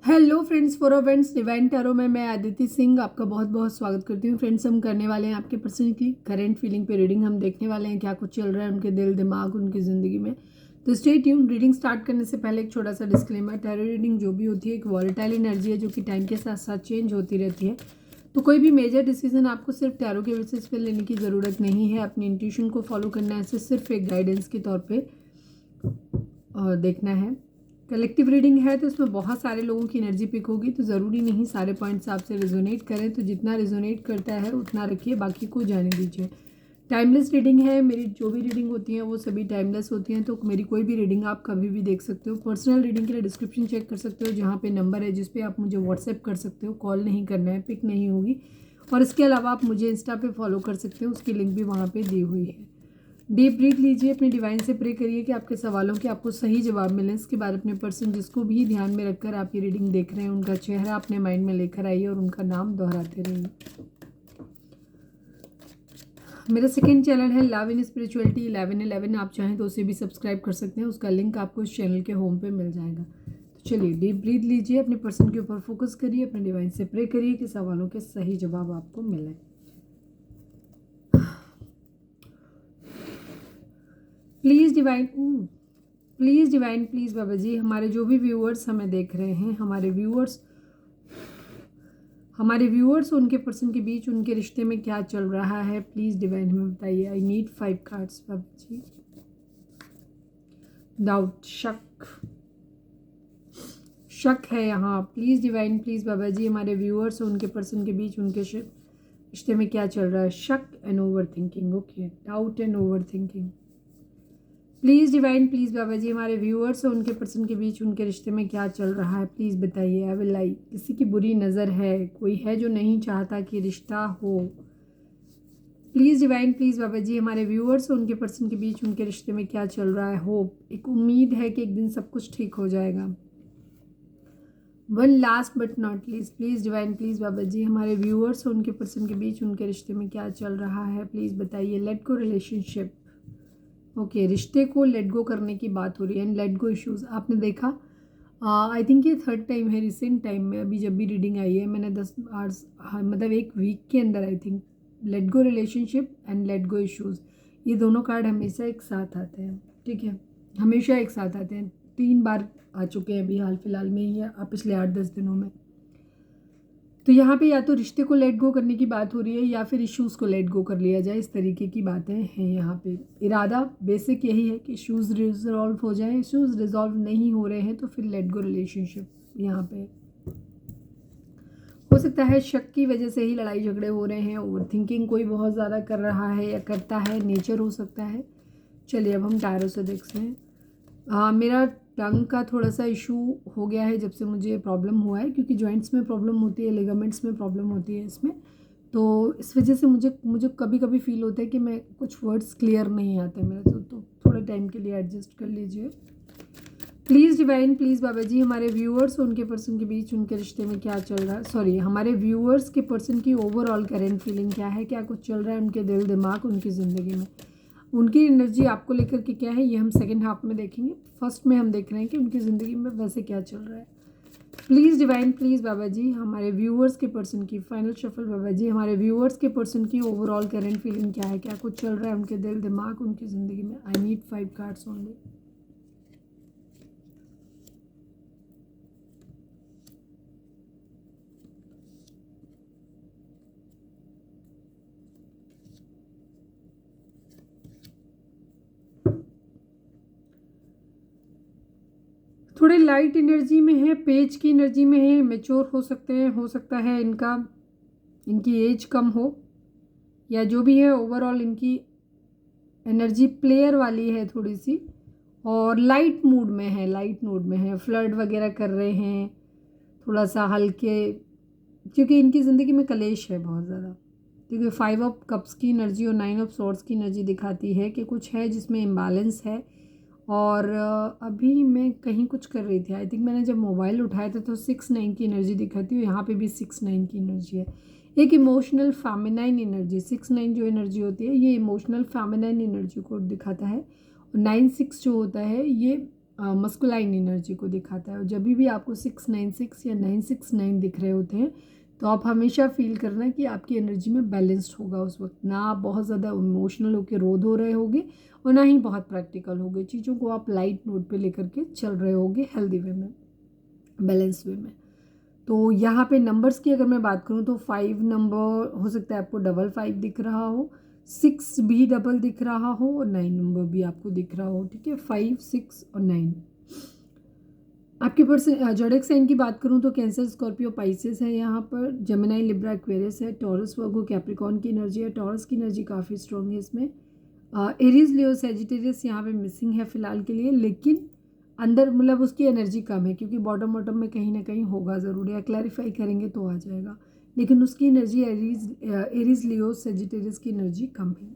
Hello friends, for friends divine tarot में मैं आदिति सिंह आपका बहुत बहुत स्वागत करती हूँ। फ्रेंड्स, हम करने वाले हैं आपके पर्सन की करंट फीलिंग पे रीडिंग। हम देखने वाले हैं क्या कुछ चल रहा है उनके दिल दिमाग उनकी ज़िंदगी में। तो स्टे ट्यून। रीडिंग स्टार्ट करने से पहले एक छोटा सा डिस्क्लेमर, टैरो रीडिंग जो भी होती है एक वॉलेटाइल एनर्जी है जो कि टाइम के साथ साथ चेंज होती रहती है। तो कोई भी मेजर डिसीजन आपको सिर्फ टैरो के बेसिस पे लेने की ज़रूरत नहीं है। अपनी इंट्यूशन को फॉलो करना है, इसे सिर्फ एक गाइडेंस के तौर पर देखना है। कलेक्टिव रीडिंग है तो इसमें बहुत सारे लोगों की एनर्जी पिक होगी, तो ज़रूरी नहीं सारे पॉइंट्स आपसे रिजोनेट करें। तो जितना रिजोनेट करता है उतना रखिए, बाकी को जाने दीजिए। टाइमलेस रीडिंग है। मेरी जो भी रीडिंग होती हैं वो सभी टाइमलेस होती हैं, तो मेरी कोई भी रीडिंग आप कभी भी देख सकते हो। पर्सनल रीडिंग के लिए डिस्क्रिप्शन चेक कर सकते हो, जहाँ पे नंबर है जिस पे आप मुझे व्हाट्सएप कर सकते हो। कॉल नहीं करना है, पिक नहीं होगी। और इसके अलावा आप मुझे इंस्टा पे फॉलो कर सकते हो, उसकी लिंक भी वहाँ पर दी हुई है। डीप ब्रीथ लीजिए, अपने डिवाइन से प्रे करिए कि आपके सवालों के आपको सही जवाब मिले। इसके बाद अपने पर्सन जिसको भी ध्यान में रखकर आप ये रीडिंग देख रहे हैं उनका चेहरा अपने माइंड में लेकर आइए और उनका नाम दोहराते रहिए। मेरा सेकंड चैनल है लव इन स्पिरिचुअलिटी 1111, आप चाहें तो उसे भी सब्सक्राइब कर सकते हैं। उसका लिंक आपको इस चैनल के होम पे मिल जाएगा। तो चलिए डीप ब्रीथ लीजिए, अपने पर्सन के ऊपर फोकस करिए, अपने डिवाइन से प्रे करिए कि सवालों के सही जवाब आपको मिले। Please divine, please Baba ji, हमारे जो भी व्यूअर्स हमें देख रहे हैं, हमारे व्यूअर्स उनके पर्सन के बीच उनके रिश्ते में क्या चल रहा है, प्लीज़ डिवाइन हमें बताइए। I need 5 cards Baba ji. Doubt, शक है यहाँ। Please divine, please Baba ji, हमारे व्यूअर्स और उनके पर्सन के बीच उनके रिश्ते में क्या चल रहा है। शक and over thinking, okay. Doubt and over thinking. Please divine, please Baba ji, हमारे व्यूअर्स और उनके पर्सन के बीच उनके रिश्ते में क्या चल रहा है, प्लीज़ बताइए। आई विल लाई, किसी की बुरी नज़र है, कोई है जो नहीं चाहता कि रिश्ता हो। Please divine, please Baba ji, हमारे व्यूअर्स और उनके पर्सन के बीच उनके रिश्ते में क्या चल रहा है। होप, एक उम्मीद है कि एक दिन सब कुछ ठीक हो जाएगा। One last but not least, please divine, please Baba ji, हमारे व्यूअर्स और उनके पर्सन के बीच उनके रिश्ते में क्या चल रहा है, प्लीज़ बताइए। Let go relationship, okay. रिश्ते को लेट गो करने की बात हो रही है एंड लेट गो इश्यूज। आपने देखा, आई थिंक ये थर्ड टाइम है रिसेंट टाइम में, अभी जब भी रीडिंग आई है मैंने 10 आवर्स, मतलब एक वीक के अंदर, I think let go relationship and let go issues, ये दोनों कार्ड हमेशा एक साथ आते हैं। ठीक है, हमेशा एक साथ आते हैं। 3 बार आ चुके हैं अभी हाल फिलहाल में ही, या पिछले 8-10 दिनों में। तो यहाँ पे या तो रिश्ते को लेट गो करने की बात हो रही है या फिर इश्यूज़ को लेट गो कर लिया जाए, इस तरीके की बातें हैं यहाँ पे। इरादा बेसिक यही है कि इश्यूज़ रिजॉल्व हो जाए। इश्यूज़ रिजॉल्व नहीं हो रहे हैं तो फिर लेट गो रिलेशनशिप। यहाँ पे हो सकता है शक की वजह से ही लड़ाई झगड़े हो रहे हैं, ओवर थिंकिंग कोई बहुत ज़्यादा कर रहा है या करता है, नेचर हो सकता है। चलिए अब हम टैरो से देखते हैं। मेरा टंग का थोड़ा सा इशू हो गया है जब से मुझे प्रॉब्लम हुआ है, क्योंकि जॉइंट्स में प्रॉब्लम होती है, लिगामेंट्स में प्रॉब्लम होती है इसमें। तो इस वजह से मुझे कभी कभी फील होता है कि मैं कुछ वर्ड्स क्लियर नहीं आते मेरे से, तो थोड़े टाइम के लिए एडजस्ट कर लीजिए। Please divine, please Baba ji, हमारे व्यूअर्स और उनके पर्सन के बीच उनके रिश्ते में क्या चल रहा है, सॉरी हमारे व्यूअर्स के पर्सन की ओवरऑल करेंट फीलिंग क्या है, क्या कुछ चल रहा है उनके दिल दिमाग उनकी ज़िंदगी में, उनकी एनर्जी आपको लेकर के क्या है, ये हम सेकंड हाफ में देखेंगे। फर्स्ट में हम देख रहे हैं कि उनकी ज़िंदगी में वैसे क्या चल रहा है। Please divine, please Baba ji, हमारे व्यूअर्स के पर्सन की फाइनल शफल बाबा जी, हमारे व्यूअर्स के पर्सन की ओवरऑल करेंट फीलिंग क्या है, क्या कुछ चल रहा है उनके दिल दिमाग उनकी ज़िंदगी में। आई नीड 5 कार्ड्स ओनली। थोड़े लाइट एनर्जी में है, पेज की एनर्जी में है, मेच्योर हो सकते हैं, हो सकता है इनकी एज कम हो, या जो भी है ओवरऑल इनकी एनर्जी प्लेयर वाली है थोड़ी सी, और लाइट मूड में है, लाइट मूड में है, फ्लर्ट वगैरह कर रहे हैं थोड़ा सा हल्के, क्योंकि इनकी ज़िंदगी में कलेश है बहुत ज़्यादा। क्योंकि 5 ऑफ कप्स की एनर्जी और 9 ऑफ सॉर्ड्स की एनर्जी दिखाती है कि कुछ है जिसमें इम्बैलेंस है। और अभी मैं कहीं कुछ कर रही थी, आई थिंक मैंने जब मोबाइल उठाया था तो 6-9 की एनर्जी दिखाती है, यहाँ पे भी 6-9 की एनर्जी है। एक इमोशनल फेमिनाइन एनर्जी, 6-9 जो एनर्जी होती है ये इमोशनल फेमिनाइन एनर्जी को दिखाता है, और 9-6 जो होता है ये मस्कुलाइन एनर्जी को दिखाता है। और जब भी आपको 696 या 969 दिख रहे होते हैं तो आप हमेशा फील करना कि आपकी एनर्जी में बैलेंस्ड होगा उस वक्त, ना आप बहुत ज़्यादा इमोशनल होकर रो धो रहे होगे और ना ही बहुत प्रैक्टिकल होगे। चीज़ों को आप लाइट नोट पे लेकर के चल रहे होगे, हेल्दी वे में, बैलेंस वे में। तो यहाँ पे नंबर्स की अगर मैं बात करूँ तो 5 नंबर हो सकता है आपको 55 दिख रहा हो, 6 भी डबल दिख रहा हो और 9 नंबर भी आपको दिख रहा हो। ठीक है, 5, 6 और 9। आपके पर्सन जोडिक साइन की बात करूं तो कैंसर, स्कॉर्पियो, पाइसेस है यहाँ पर, जेमिनी, लिब्रा, एक्वेरियस है, टॉरस, वर्गो, कैप्रिकॉर्न की एनर्जी है। टॉरस की एनर्जी काफ़ी स्ट्रॉन्ग है इसमें। एरीज, लियो, सेजिटेरियस यहाँ पे मिसिंग है फिलहाल के लिए, लेकिन अंदर मतलब उसकी एनर्जी कम है क्योंकि बॉटम बॉटम में कहीं ना कहीं होगा ज़रूर, या क्लैरिफाई करेंगे तो आ जाएगा, लेकिन उसकी एनर्जी एरीज, लियो, सेजिटेरियस की एनर्जी कम है।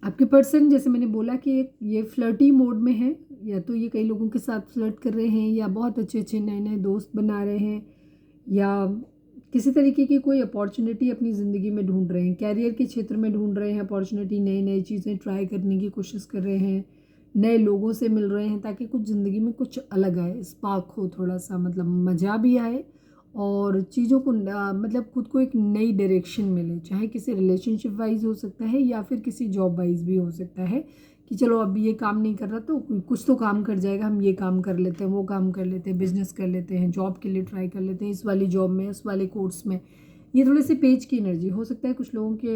आपके पर्सन जैसे मैंने बोला कि एक ये फ्लर्टी मोड में है, या तो ये कई लोगों के साथ फ्लर्ट कर रहे हैं, या बहुत अच्छे अच्छे नए नए दोस्त बना रहे हैं, या किसी तरीके की कोई अपॉर्चुनिटी अपनी ज़िंदगी में ढूंढ रहे हैं, कैरियर के क्षेत्र में ढूंढ रहे हैं अपॉर्चुनिटी, नई नई चीज़ें ट्राई करने की कोशिश कर रहे हैं, नए लोगों से मिल रहे हैं ताकि कुछ ज़िंदगी में कुछ अलग आए, स्पार्क हो थोड़ा सा, मतलब मज़ा भी आए और चीज़ों को मतलब खुद को एक नई डायरेक्शन मिले, चाहे किसी रिलेशनशिप वाइज हो सकता है या फिर किसी जॉब वाइज भी हो सकता है कि चलो अब ये काम नहीं कर रहा तो कुछ तो काम कर जाएगा, हम ये काम कर लेते हैं, वो काम कर लेते हैं, बिजनेस कर लेते हैं, जॉब के लिए ट्राई कर लेते हैं, इस वाली जॉब में, इस वाले कोर्स में। ये थोड़े से पेज की एनर्जी हो सकता है कुछ लोगों के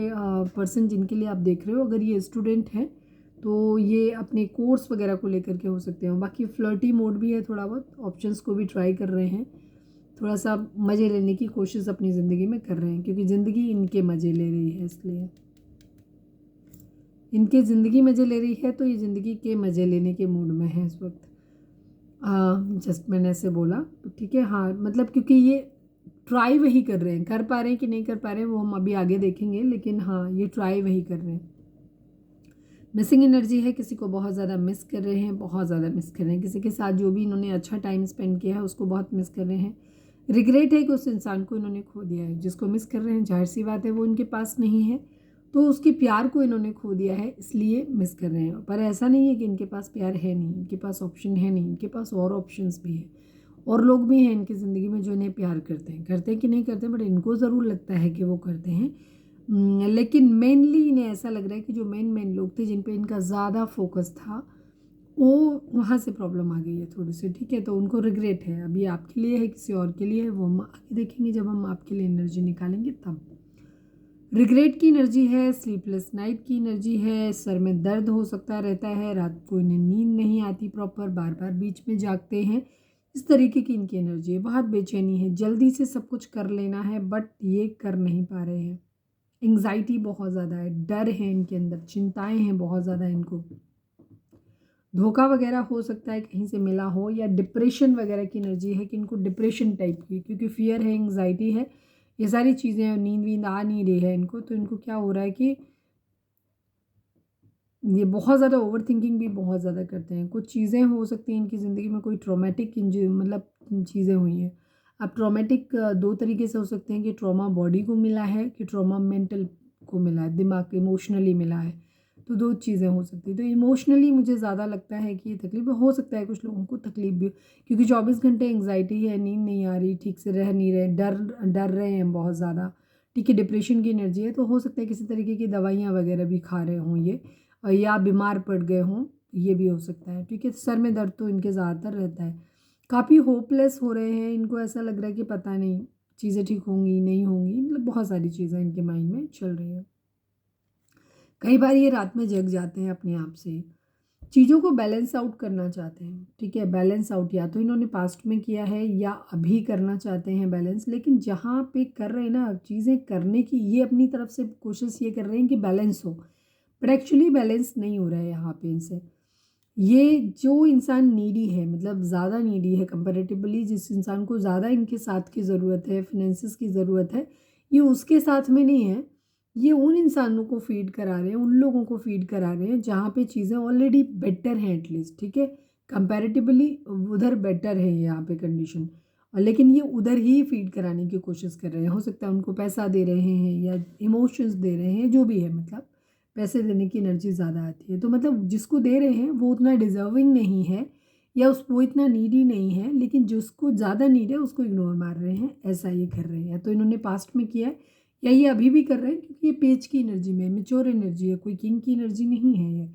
पर्सन जिनके लिए आप देख रहे हो। अगर ये स्टूडेंट हैं तो ये अपने कोर्स वगैरह को लेकर के हो सकते हैं। बाकी फ्लर्टी मोड भी है, थोड़ा बहुत ऑप्शंस को भी ट्राई कर रहे हैं, थोड़ा सा मज़े लेने की कोशिश अपनी ज़िंदगी में कर रहे हैं क्योंकि ज़िंदगी इनके मज़े ले रही है, इसलिए इनके ज़िंदगी मज़े ले रही है तो ये ज़िंदगी के मज़े लेने के मूड में है इस वक्त। जस्ट मैंने ऐसे बोला तो ठीक है। हाँ, मतलब क्योंकि ये ट्राई वही कर रहे हैं, कर पा रहे हैं कि नहीं कर पा रहे हैं वो हम अभी आगे देखेंगे, लेकिन हाँ ये ट्राई वही कर रहे हैं। मिसिंग एनर्जी है, किसी को बहुत ज़्यादा मिस कर रहे हैं, बहुत ज़्यादा मिस कर रहे हैं, किसी के साथ जो भी इन्होंने अच्छा टाइम स्पेंड किया है उसको बहुत मिस कर रहे हैं। रिग्रेट है कि उस इंसान को इन्होंने खो दिया है जिसको मिस कर रहे हैं, जाहिर सी बात है वो इनके पास नहीं है तो उसके प्यार को इन्होंने खो दिया है इसलिए मिस कर रहे हैं। पर ऐसा नहीं है कि इनके पास प्यार है नहीं, इनके पास ऑप्शन है नहीं, इनके पास और ऑप्शंस भी है और लोग भी हैं इनकी ज़िंदगी में जो इन्हें प्यार करते हैं कि नहीं करते, बट इनको ज़रूर लगता है कि वो करते हैं। लेकिन मेनली इन्हें ऐसा लग रहा है कि जो मेन लोग थे जिन पे इनका ज़्यादा फोकस था वो वहाँ से प्रॉब्लम आ गई है थोड़ी सी। ठीक है, तो उनको रिग्रेट है, अभी आपके लिए है किसी और के लिए है वो हम आगे देखेंगे जब हम आपके लिए एनर्जी निकालेंगे तब। रिग्रेट की एनर्जी है, स्लीपलेस नाइट की एनर्जी है, सर में दर्द हो सकता रहता है, रात को इन्हें नींद नहीं आती प्रॉपर, बार बार बीच में जागते हैं, इस तरीके की इनकी एनर्जी है। बहुत बेचैनी है, जल्दी से सब कुछ कर लेना है बट ये कर नहीं पा रहे हैं। एंग्जाइटी बहुत ज़्यादा है, डर है इनके अंदर, चिंताएं हैं बहुत ज़्यादा इनको, धोखा वगैरह हो सकता है कहीं से मिला हो, या डिप्रेशन वगैरह की एनर्जी है कि इनको डिप्रेशन टाइप की, क्योंकि फियर है, एंग्जाइटी है, ये सारी चीज़ें हैं, नींद वींद आ नहीं रही है इनको, तो इनको क्या हो रहा है कि ये बहुत ज़्यादा ओवर थिंकिंग भी बहुत ज़्यादा करते हैं। कुछ चीज़ें हो सकती हैं इनकी ज़िंदगी में, कोई ट्रॉमेटिक मतलब चीज़ें हुई हैं। अब ट्रॉमेटिक दो तरीके से हो सकते हैं कि ट्रॉमा बॉडी को मिला है कि ट्रॉमा मेंटल को मिला है, दिमाग इमोशनली मिला है, तो दो चीज़ें हो सकती हैं। तो इमोशनली मुझे ज़्यादा लगता है कि ये तकलीफ हो सकता है, कुछ लोगों को तकलीफ भी, क्योंकि 24 घंटे एंग्जाइटी है, नींद नहीं आ रही, ठीक से रह नहीं रहे, डर रहे हैं बहुत ज़्यादा। ठीक है, डिप्रेशन की एनर्जी है, तो हो सकता है किसी तरीके की दवाइयाँ वगैरह भी खा रहे हों ये, या बीमार पड़ गए हों, ये भी हो सकता है। ठीक है, सर में दर्द तो इनके ज़्यादातर रहता है, काफ़ी होपलेस हो रहे हैं, इनको ऐसा लग रहा है कि पता नहीं चीज़ें ठीक होंगी नहीं होंगी, मतलब बहुत सारी चीज़ें इनके माइंड में चल रही हैं। कई बार ये रात में जग जाते हैं अपने आप से, चीज़ों को बैलेंस आउट करना चाहते हैं। ठीक है, बैलेंस आउट या तो इन्होंने पास्ट में किया है या अभी करना चाहते हैं बैलेंस, लेकिन जहाँ पे कर रहे हैं ना चीज़ें करने की, ये अपनी तरफ से कोशिश ये कर रहे हैं कि बैलेंस हो, बट एक्चुअली बैलेंस नहीं हो रहा है यहाँ पे इनसे। ये जो इंसान नीडी है, मतलब ज़्यादा नीडी है कंपैरेटिवली, जिस इंसान को ज़्यादा इनके साथ की ज़रूरत है, फिनेंसेस की ज़रूरत है, ये उसके साथ में नहीं है, ये उन इंसानों को फीड करा रहे हैं, उन लोगों को फीड करा रहे हैं जहाँ पे चीज़ें ऑलरेडी बेटर हैं एटलीस्ट। ठीक है, कंपैरेटिवली उधर बेटर है यहाँ पे कंडीशन, और लेकिन ये उधर ही फीड कराने की कोशिश कर रहे हैं। हो सकता है उनको पैसा दे रहे हैं या इमोशंस दे रहे हैं, जो भी है, मतलब पैसे देने की एनर्जी ज़्यादा आती है। तो मतलब जिसको दे रहे हैं वो उतना डिज़र्विंग नहीं है या वो इतना नीडी नहीं है, लेकिन जिसको ज़्यादा नीड है उसको इग्नोर मार रहे हैं, ऐसा ये कर रहे हैं। तो इन्होंने पास्ट में किया है या ये अभी भी कर रहे हैं, क्योंकि ये पेज की एनर्जी में मैच्योर एनर्जी है, कोई किंग की एनर्जी नहीं है। ये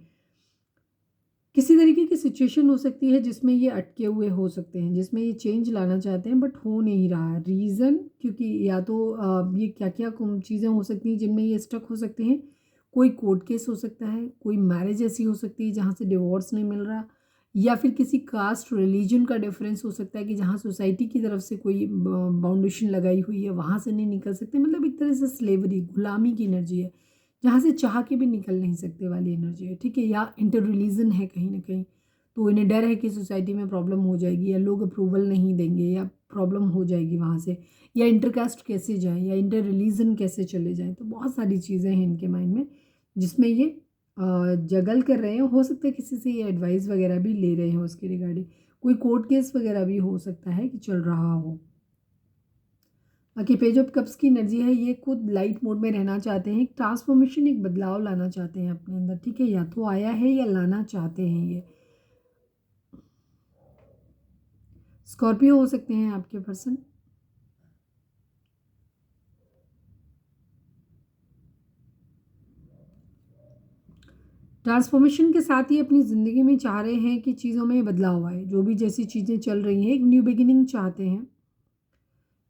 किसी तरीके की सिचुएशन हो सकती है जिसमें ये अटके हुए हो सकते हैं, जिसमें ये चेंज लाना चाहते हैं बट हो नहीं रहा। रीज़न क्योंकि या तो ये क्या क्या चीज़ें हो सकती हैं जिनमें ये स्टक हो सकते हैं। कोई कोर्ट केस हो सकता है, कोई मैरिज ऐसी हो सकती है जहाँ से डिवोर्स नहीं मिल रहा, या फिर किसी कास्ट रिलीजन का डिफरेंस हो सकता है कि जहाँ सोसाइटी की तरफ से कोई बाउंडेशन लगाई हुई है, वहाँ से नहीं निकल सकते। मतलब एक तरह से स्लेवरी, गुलामी की एनर्जी है, जहाँ से चाह के भी निकल नहीं सकते वाली एनर्जी है, ठीक है। या इंटर रिलीजन है कहीं ना कहीं, तो इन्हें डर है कि सोसाइटी में प्रॉब्लम हो जाएगी या लोग अप्रूवल नहीं देंगे या प्रॉब्लम हो जाएगी वहाँ से, या इंटरकास्ट कैसे जाएँ या इंटर रिलीजन कैसे चले जाएँ। तो बहुत सारी चीज़ें हैं इनके माइंड में जिसमें ये जगल कर रहे हैं। हो सकता है किसी से ये एडवाइस वगैरह भी ले रहे हो उसके रिगार्डिंग, कोई कोर्ट केस वगैरह भी हो सकता है कि चल रहा हो। बाकी पेज ऑफ कप्स की एनर्जी है, ये खुद लाइट मोड में रहना चाहते हैं, एक ट्रांसफॉर्मेशन, एक बदलाव लाना चाहते हैं अपने अंदर, ठीक है। या तो आया है या लाना चाहते हैं ये। स्कॉर्पियो हो सकते हैं आपके पर्सन। ट्रांसफॉर्मेशन के साथ ही अपनी ज़िंदगी में चाह रहे हैं कि चीज़ों में बदलाव आए, जो भी जैसी चीज़ें चल रही हैं, एक न्यू बिगिनिंग चाहते हैं,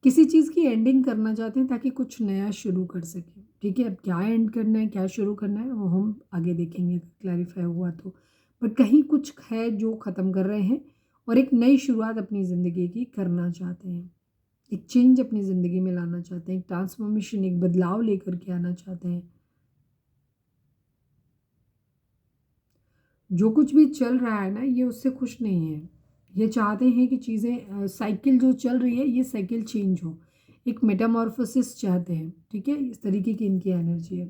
किसी चीज़ की एंडिंग करना चाहते हैं ताकि कुछ नया शुरू कर सकें, ठीक है। अब क्या एंड करना है, क्या शुरू करना है, वो हम आगे देखेंगे क्लैरिफाई हुआ तो। बट कहीं कुछ है जो ख़त्म कर रहे हैं और एक नई शुरुआत अपनी ज़िंदगी की करना चाहते हैं, एक चेंज अपनी ज़िंदगी में लाना चाहते हैं, एक ट्रांसफॉर्मेशन, एक बदलाव लेकर के आना चाहते हैं। जो कुछ भी चल रहा है ना, ये उससे खुश नहीं है। ये चाहते हैं कि चीज़ें साइकिल जो चल रही है ये साइकिल चेंज हो, एक मेटामॉर्फोसिस चाहते हैं, ठीक है। इस तरीके की इनकी एनर्जी है।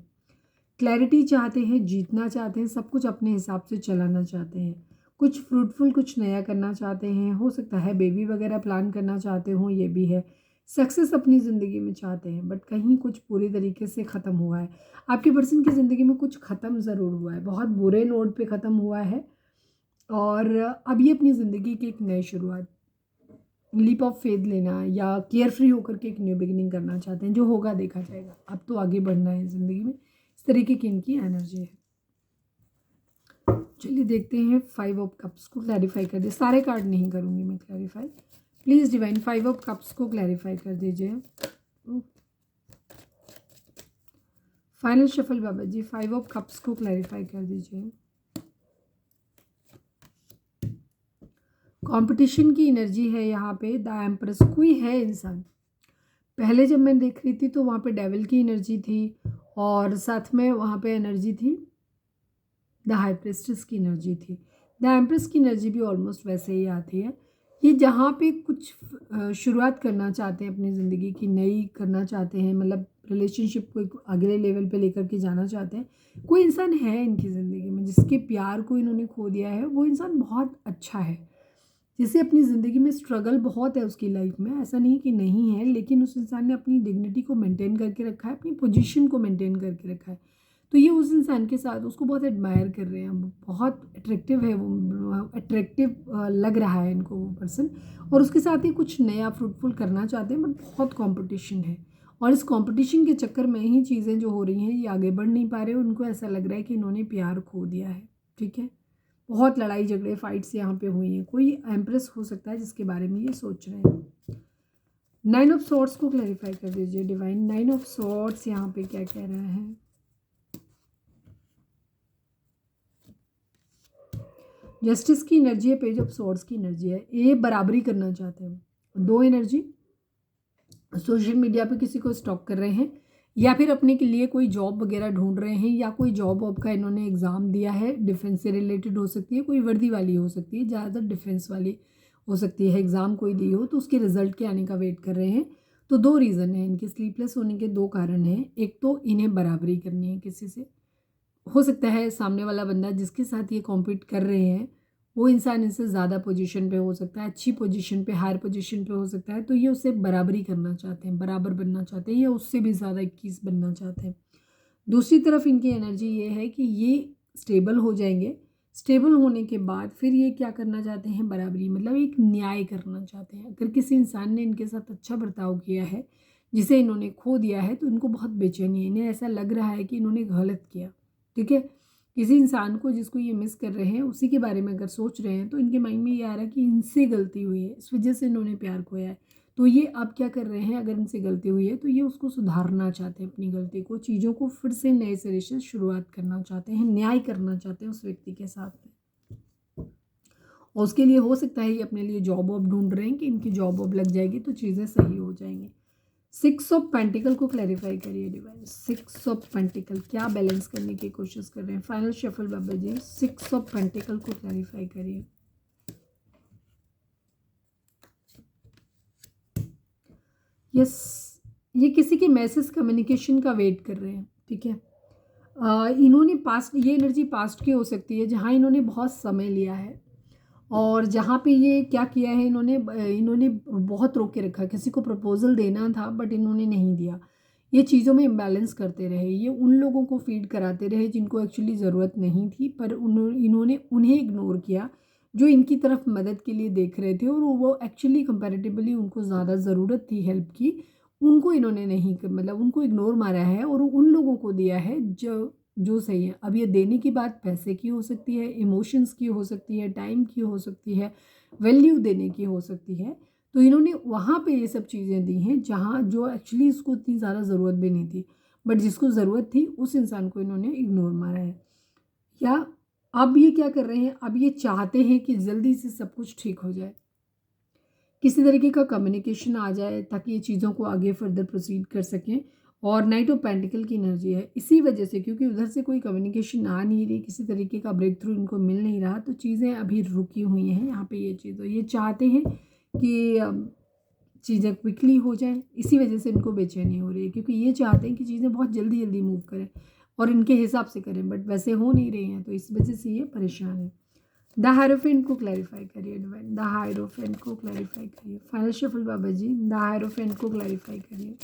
क्लैरिटी चाहते हैं, जीतना चाहते हैं, सब कुछ अपने हिसाब से चलाना चाहते हैं, कुछ फ्रूटफुल, कुछ नया करना चाहते हैं। हो सकता है बेबी वगैरह प्लान करना चाहते हों, ये भी है। सक्सेस अपनी ज़िंदगी में चाहते हैं बट कहीं कुछ पूरी तरीके से ख़त्म हुआ है। आपके पर्सन की ज़िंदगी में कुछ ख़त्म ज़रूर हुआ है, बहुत बुरे नोट पे ख़त्म हुआ है, और अब ये अपनी ज़िंदगी की एक नई शुरुआत, लीप ऑफ फेथ लेना या केयर फ्री होकर के एक न्यू बिगिनिंग करना चाहते हैं। जो होगा देखा जाएगा, अब तो आगे बढ़ना है ज़िंदगी में। इस तरीके की इनकी एनर्जी है। चलिए देखते हैं 5 ऑफ कप्स को क्लैरिफाई कर दे। सारे कार्ड नहीं करूँगी मैं clarify, please divine 5 of cups को क्लैरिफाई कर दीजिए। Final shuffle Baba ji, 5 of cups को क्लैरिफाई कर दीजिए। कंपटीशन की एनर्जी है यहाँ पे, द एम्प्रेस। कोई है इंसान, पहले जब मैं देख रही थी तो वहाँ पे डेविल की एनर्जी थी और साथ में वहाँ पे एनर्जी थी द हाई प्रिस्टेस की एनर्जी थी। द एम्प्रेस की एनर्जी भी ऑलमोस्ट वैसे ही आती है। ये जहाँ पे कुछ शुरुआत करना चाहते हैं, अपनी ज़िंदगी की नई करना चाहते हैं, मतलब रिलेशनशिप को एक अगले लेवल पे लेकर के जाना चाहते हैं। कोई इंसान है इनकी ज़िंदगी में जिसके प्यार को इन्होंने खो दिया है। वो इंसान बहुत अच्छा है, जिसे अपनी ज़िंदगी में स्ट्रगल बहुत है उसकी लाइफ में, ऐसा नहीं कि नहीं है, लेकिन उस इंसान ने अपनी डिग्निटी को मेंटेन करके रखा है, अपनी पोजीशन को मेंटेन करके रखा है। तो ये उस इंसान के साथ उसको बहुत एडमायर कर रहे हैं, बहुत अट्रैक्टिव है वो, अट्रैक्टिव लग रहा है इनको वो पर्सन, और उसके साथ ही कुछ नया फ्रूटफुल करना चाहते हैं बट बहुत कॉम्पिटिशन है। और इस कॉम्पिटिशन के चक्कर में ही चीज़ें जो हो रही हैं ये आगे बढ़ नहीं पा रहे। उनको ऐसा लग रहा है कि इन्होंने प्यार खो दिया है, ठीक है। बहुत लड़ाई झगड़े फाइट्स यहाँ पे हुई हैं। कोई एम्प्रेस हो सकता है जिसके बारे में ये सोच रहे हैं। 9 ऑफ सॉर्ड्स को क्लैरिफाई कर दीजिए डिवाइन। 9 ऑफ सॉर्ड्स यहाँ पे क्या कह रहा है? जस्टिस की एनर्जी है, पेज ऑफ सॉर्ड्स की एनर्जी है। ये बराबरी करना चाहते हैं, दो एनर्जी। सोशल मीडिया पे किसी को स्टॉक कर रहे हैं या फिर अपने के लिए कोई जॉब वगैरह ढूंढ रहे हैं, या कोई जॉब वॉब का इन्होंने एग्ज़ाम दिया है, डिफेंस से रिलेटेड हो सकती है, कोई वर्दी वाली हो सकती है, ज़्यादातर डिफेंस वाली हो सकती है। एग्ज़ाम कोई दी हो तो उसके रिजल्ट के आने का वेट कर रहे हैं। तो दो रीज़न है इनके स्लीपलेस होने के, दो कारण हैं। एक तो इन्हें बराबरी करनी है किसी से, हो सकता है सामने वाला बंदा जिसके साथ ये कॉम्पीट कर रहे हैं वो इंसान इनसे ज़्यादा पोजीशन पे हो सकता है, अच्छी पोजीशन पे, हायर पोजीशन पे हो सकता है। तो ये उससे बराबरी करना चाहते हैं, बराबर बनना चाहते हैं, या उससे भी ज़्यादा 21 बनना चाहते हैं। दूसरी तरफ इनकी एनर्जी ये है कि ये स्टेबल हो जाएंगे। स्टेबल होने के बाद फिर ये क्या करना चाहते हैं, बराबरी, मतलब एक न्याय करना चाहते हैं। अगर किसी इंसान ने इनके साथ अच्छा बर्ताव किया है, जिसे इन्होंने खो दिया है, तो इनको बहुत बेचैनी है। इन्हें ऐसा लग रहा है कि इन्होंने गलत किया। ठीक है, किसी इंसान को जिसको ये मिस कर रहे हैं उसी के बारे में अगर सोच रहे हैं, तो इनके माइंड में ये आ रहा है कि इनसे गलती हुई है, इस वजह से इन्होंने प्यार खोया है। तो ये अब क्या कर रहे हैं, अगर इनसे गलती हुई है तो ये उसको सुधारना चाहते हैं, अपनी गलती को, चीज़ों को फिर से नए सिरे से शुरुआत करना चाहते हैं, न्याय करना चाहते हैं उस व्यक्ति के साथ में। और उसके लिए हो सकता है ये अपने लिए जॉब वॉब ढूंढ रहे हैं कि इनकी जॉब वॉब लग जाएगी तो चीज़ें सही हो जाएंगी। 6 ऑफ पेंटिकल को क्लैरिफाई करिए डिवाइन। 6 ऑफ पेंटिकल क्या बैलेंस करने की कोशिश कर रहे हैं। Final shuffle Baba ji, 6 of pentacle को क्लैरिफाई करिए। यस, ये किसी के मैसेज कम्युनिकेशन का वेट कर रहे हैं। ठीक है, इन्होंने पास्ट, ये एनर्जी पास्ट की हो सकती है जहाँ इन्होंने बहुत समय लिया है और जहाँ पे ये क्या किया है, इन्होंने बहुत रोक के रखा। किसी को प्रपोजल देना था बट इन्होंने नहीं दिया। ये चीज़ों में इम्बैलेंस करते रहे, ये उन लोगों को फीड कराते रहे जिनको एक्चुअली ज़रूरत नहीं थी, पर इन्होंने उन्हें इग्नोर किया जो इनकी तरफ मदद के लिए देख रहे थे और वो एक्चुअली कंपैरेटिवली उनको ज़्यादा ज़रूरत थी हेल्प की। उनको इन्होंने नहीं, मतलब उनको इग्नोर मारा है और उन लोगों को दिया है जो सही है। अब ये देने की बात पैसे की हो सकती है, इमोशंस की हो सकती है, टाइम की हो सकती है, वैल्यू देने की हो सकती है। तो इन्होंने वहाँ पे ये सब चीज़ें दी हैं जहाँ जो एक्चुअली इसको इतनी ज़्यादा ज़रूरत भी नहीं थी, बट जिसको ज़रूरत थी उस इंसान को इन्होंने इग्नोर मारा है। या अब ये क्या कर रहे हैं, अब ये चाहते हैं कि जल्दी से सब कुछ ठीक हो जाए, किसी तरीके का कम्युनिकेशन आ जाए ताकि ये चीज़ों को आगे फर्दर प्रोसीड कर सकें। और नाइट ऑफ पेंटिकल की एनर्जी है इसी वजह से, क्योंकि उधर से कोई कम्युनिकेशन आ नहीं रही, किसी तरीके का ब्रेक थ्रू इनको मिल नहीं रहा, तो चीज़ें अभी रुकी हुई हैं यहाँ पे। ये चीज़, ये चाहते हैं कि चीज़ें क्विकली हो जाए, इसी वजह से इनको बेचैनी हो रही है, क्योंकि ये चाहते हैं कि चीज़ें बहुत जल्दी जल्दी मूव करें और इनके हिसाब से करें, बट वैसे हो नहीं रही हैं, तो इस वजह से ये परेशान है। द हायरोफेंट को क्लैरिफाई करिए डिवाइन। द हायरोफेंट को क्लैरिफाई करिए। Final shuffle Baba ji, the hierophant को क्लैरिफाई करिए।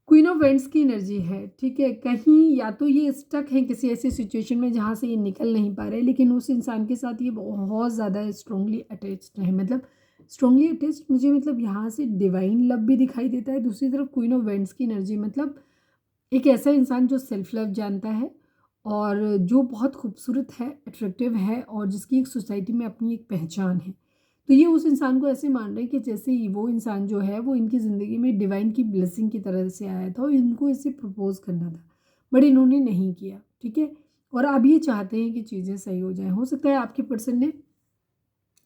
क्वीन ऑफ वेंट्स की एनर्जी है। ठीक है, कहीं या तो ये स्टक है किसी ऐसी सिचुएशन में जहाँ से ये निकल नहीं पा रहे, लेकिन उस इंसान के साथ ये बहुत ज़्यादा स्ट्रांगली अटैच्ड है। मतलब स्ट्रांगली अटैच्ड मुझे, मतलब यहाँ से डिवाइन लव भी दिखाई देता है, दूसरी तरफ क्वीन ऑफ वेंट्स की एनर्जी, मतलब एक ऐसा इंसान जो सेल्फ लव जानता है और जो बहुत खूबसूरत है, अट्रैक्टिव है और जिसकी एक सोसाइटी में अपनी एक पहचान है। तो ये उस इंसान को ऐसे मान रहे हैं कि जैसे ही वो इंसान जो है वो इनकी ज़िंदगी में डिवाइन की ब्लेसिंग की तरह से आया था और इनको इसे प्रपोज करना था, बट इन्होंने नहीं किया। ठीक है, और अब ये चाहते हैं कि चीज़ें सही हो जाएं। हो सकता है आपके पर्सन ने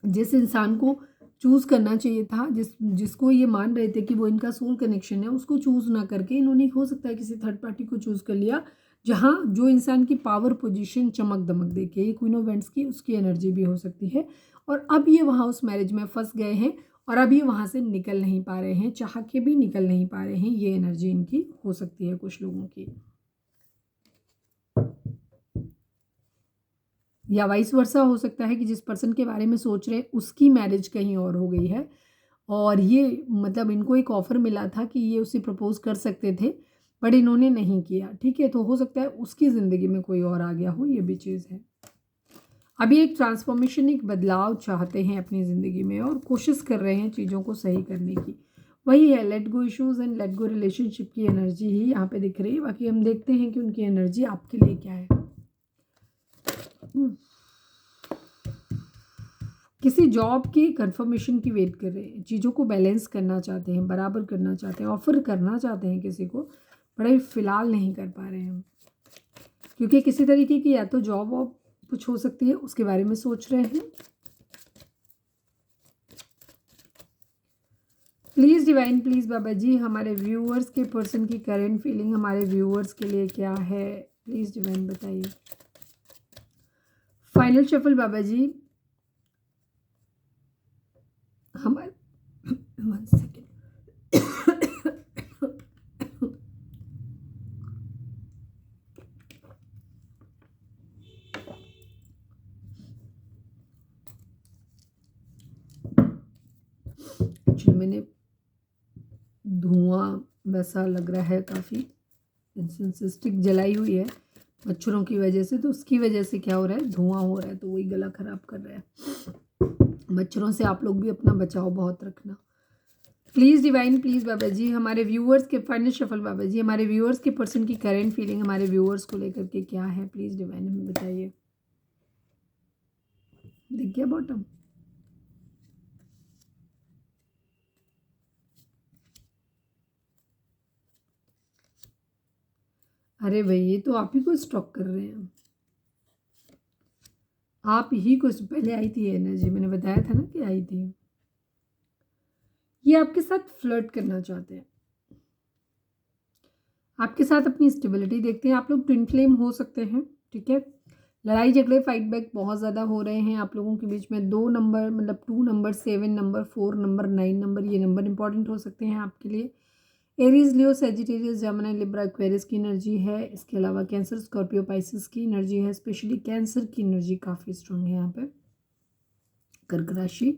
जिस इंसान को चूज़ करना चाहिए था, जिसको ये मान रहे थे कि वो इनका सोल कनेक्शन है, उसको चूज़ ना करके इन्होंने हो सकता है किसी थर्ड पार्टी को चूज़ कर लिया, जहाँ जो इंसान की पावर पोजीशन चमक दमक देखे, ये क्वीन ऑफ वेंट्स की उसकी एनर्जी भी हो सकती है। और अब ये वहाँ उस मैरिज में फंस गए हैं और अब ये वहाँ से निकल नहीं पा रहे हैं, चाह के भी निकल नहीं पा रहे हैं। ये एनर्जी इनकी हो सकती है कुछ लोगों की, या वाइस वर्सा हो सकता है कि जिस पर्सन के बारे में सोच रहे हैं उसकी मैरिज कहीं और हो गई है और ये, मतलब इनको एक ऑफ़र मिला था कि ये उसे प्रपोज कर सकते थे, बट इन्होंने नहीं किया। ठीक है, तो हो सकता है उसकी ज़िंदगी में कोई और आ गया हो, ये भी चीज़ है। अभी एक ट्रांसफॉर्मेशन, एक बदलाव चाहते हैं अपनी ज़िंदगी में और कोशिश कर रहे हैं चीज़ों को सही करने की। वही है, let go issues and let go relationship की एनर्जी ही यहाँ पे दिख रही है। बाकी हम देखते हैं कि उनकी एनर्जी आपके लिए क्या है। किसी जॉब की कंफर्मेशन की वेट कर रहे हैं, चीज़ों को बैलेंस करना चाहते हैं, बराबर करना चाहते हैं, ऑफर करना चाहते हैं किसी को, बड़ा फिलहाल नहीं कर पा रहे हैं हम, क्योंकि किसी तरीके की या तो जॉब वॉब कुछ हो सकती है, उसके बारे में सोच रहे हैं। Please divine, please Baba ji, हमारे व्यूअर्स के पर्सन की करेंट फीलिंग हमारे व्यूअर्स के लिए क्या है, प्लीज़ डिवाइन बताइए। फाइनल शफल बाबा जी, हमारे 1 सेकेंड, एक्चुअली मैंने धुआं वैसा लग रहा है, काफ़ी इंसेंस स्टिक जलाई हुई है मच्छरों की वजह से, तो उसकी वजह से क्या हो रहा है, धुआं हो रहा है, तो वही गला ख़राब कर रहा है। मच्छरों से आप लोग भी अपना बचाव बहुत रखना please divine, please Baba ji. हमारे व्यूअर्स के फाइनल शफल बाबा जी, हमारे व्यूअर्स के पर्सन की करेंट फीलिंग हमारे व्यूअर्स को लेकर के क्या है, प्लीज़ डिवाइन हमें बताइए। दिख गया बॉटम? अरे भाई ये तो आप ही को स्टॉक कर रहे हैं, आप ही को पहले आई थी एनर्जी, मैंने बताया था ना कि आई थी। ये आपके साथ फ्लर्ट करना चाहते हैं, आपके साथ अपनी स्टेबिलिटी देखते हैं। आप लोग ट्विन फ्लेम हो सकते हैं, ठीक है। लड़ाई झगड़े फाइट बैक बहुत ज़्यादा हो रहे हैं आप लोगों के बीच में। 2 नंबर मतलब 2 नंबर, 7 नंबर, 4 नंबर, 9 नंबर, ये नंबर इंपॉर्टेंट हो सकते हैं आपके लिए। एरीज, लियो, सेजिटेरियस, जेमिनी, लिब्रा, एक्वेरियस की एनर्जी है। इसके अलावा कैंसर, स्कॉर्पियो, पाइसिस की एनर्जी है। स्पेशली कैंसर की एनर्जी काफ़ी स्ट्रांग है यहाँ पे। कर्क राशि,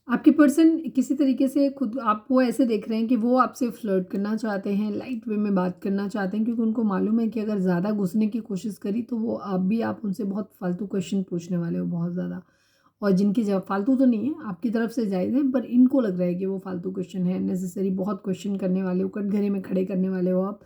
आपके पर्सन किसी तरीके से खुद आपको ऐसे देख रहे हैं कि वो आपसे फ्लर्ट करना चाहते हैं, लाइट वे में बात करना चाहते हैं, क्योंकि उनको मालूम है कि अगर ज़्यादा घुसने की कोशिश करी तो वो आप उनसे बहुत फालतू क्वेश्चन पूछने वाले हो, बहुत ज़्यादा। और जिनकी जवाब फालतू तो नहीं है, आपकी तरफ से जायज़ है, पर इनको लग रहा है कि वो फालतू क्वेश्चन है, नेसेसरी बहुत क्वेश्चन करने वाले हो, कटघरे में खड़े करने वाले हो आप,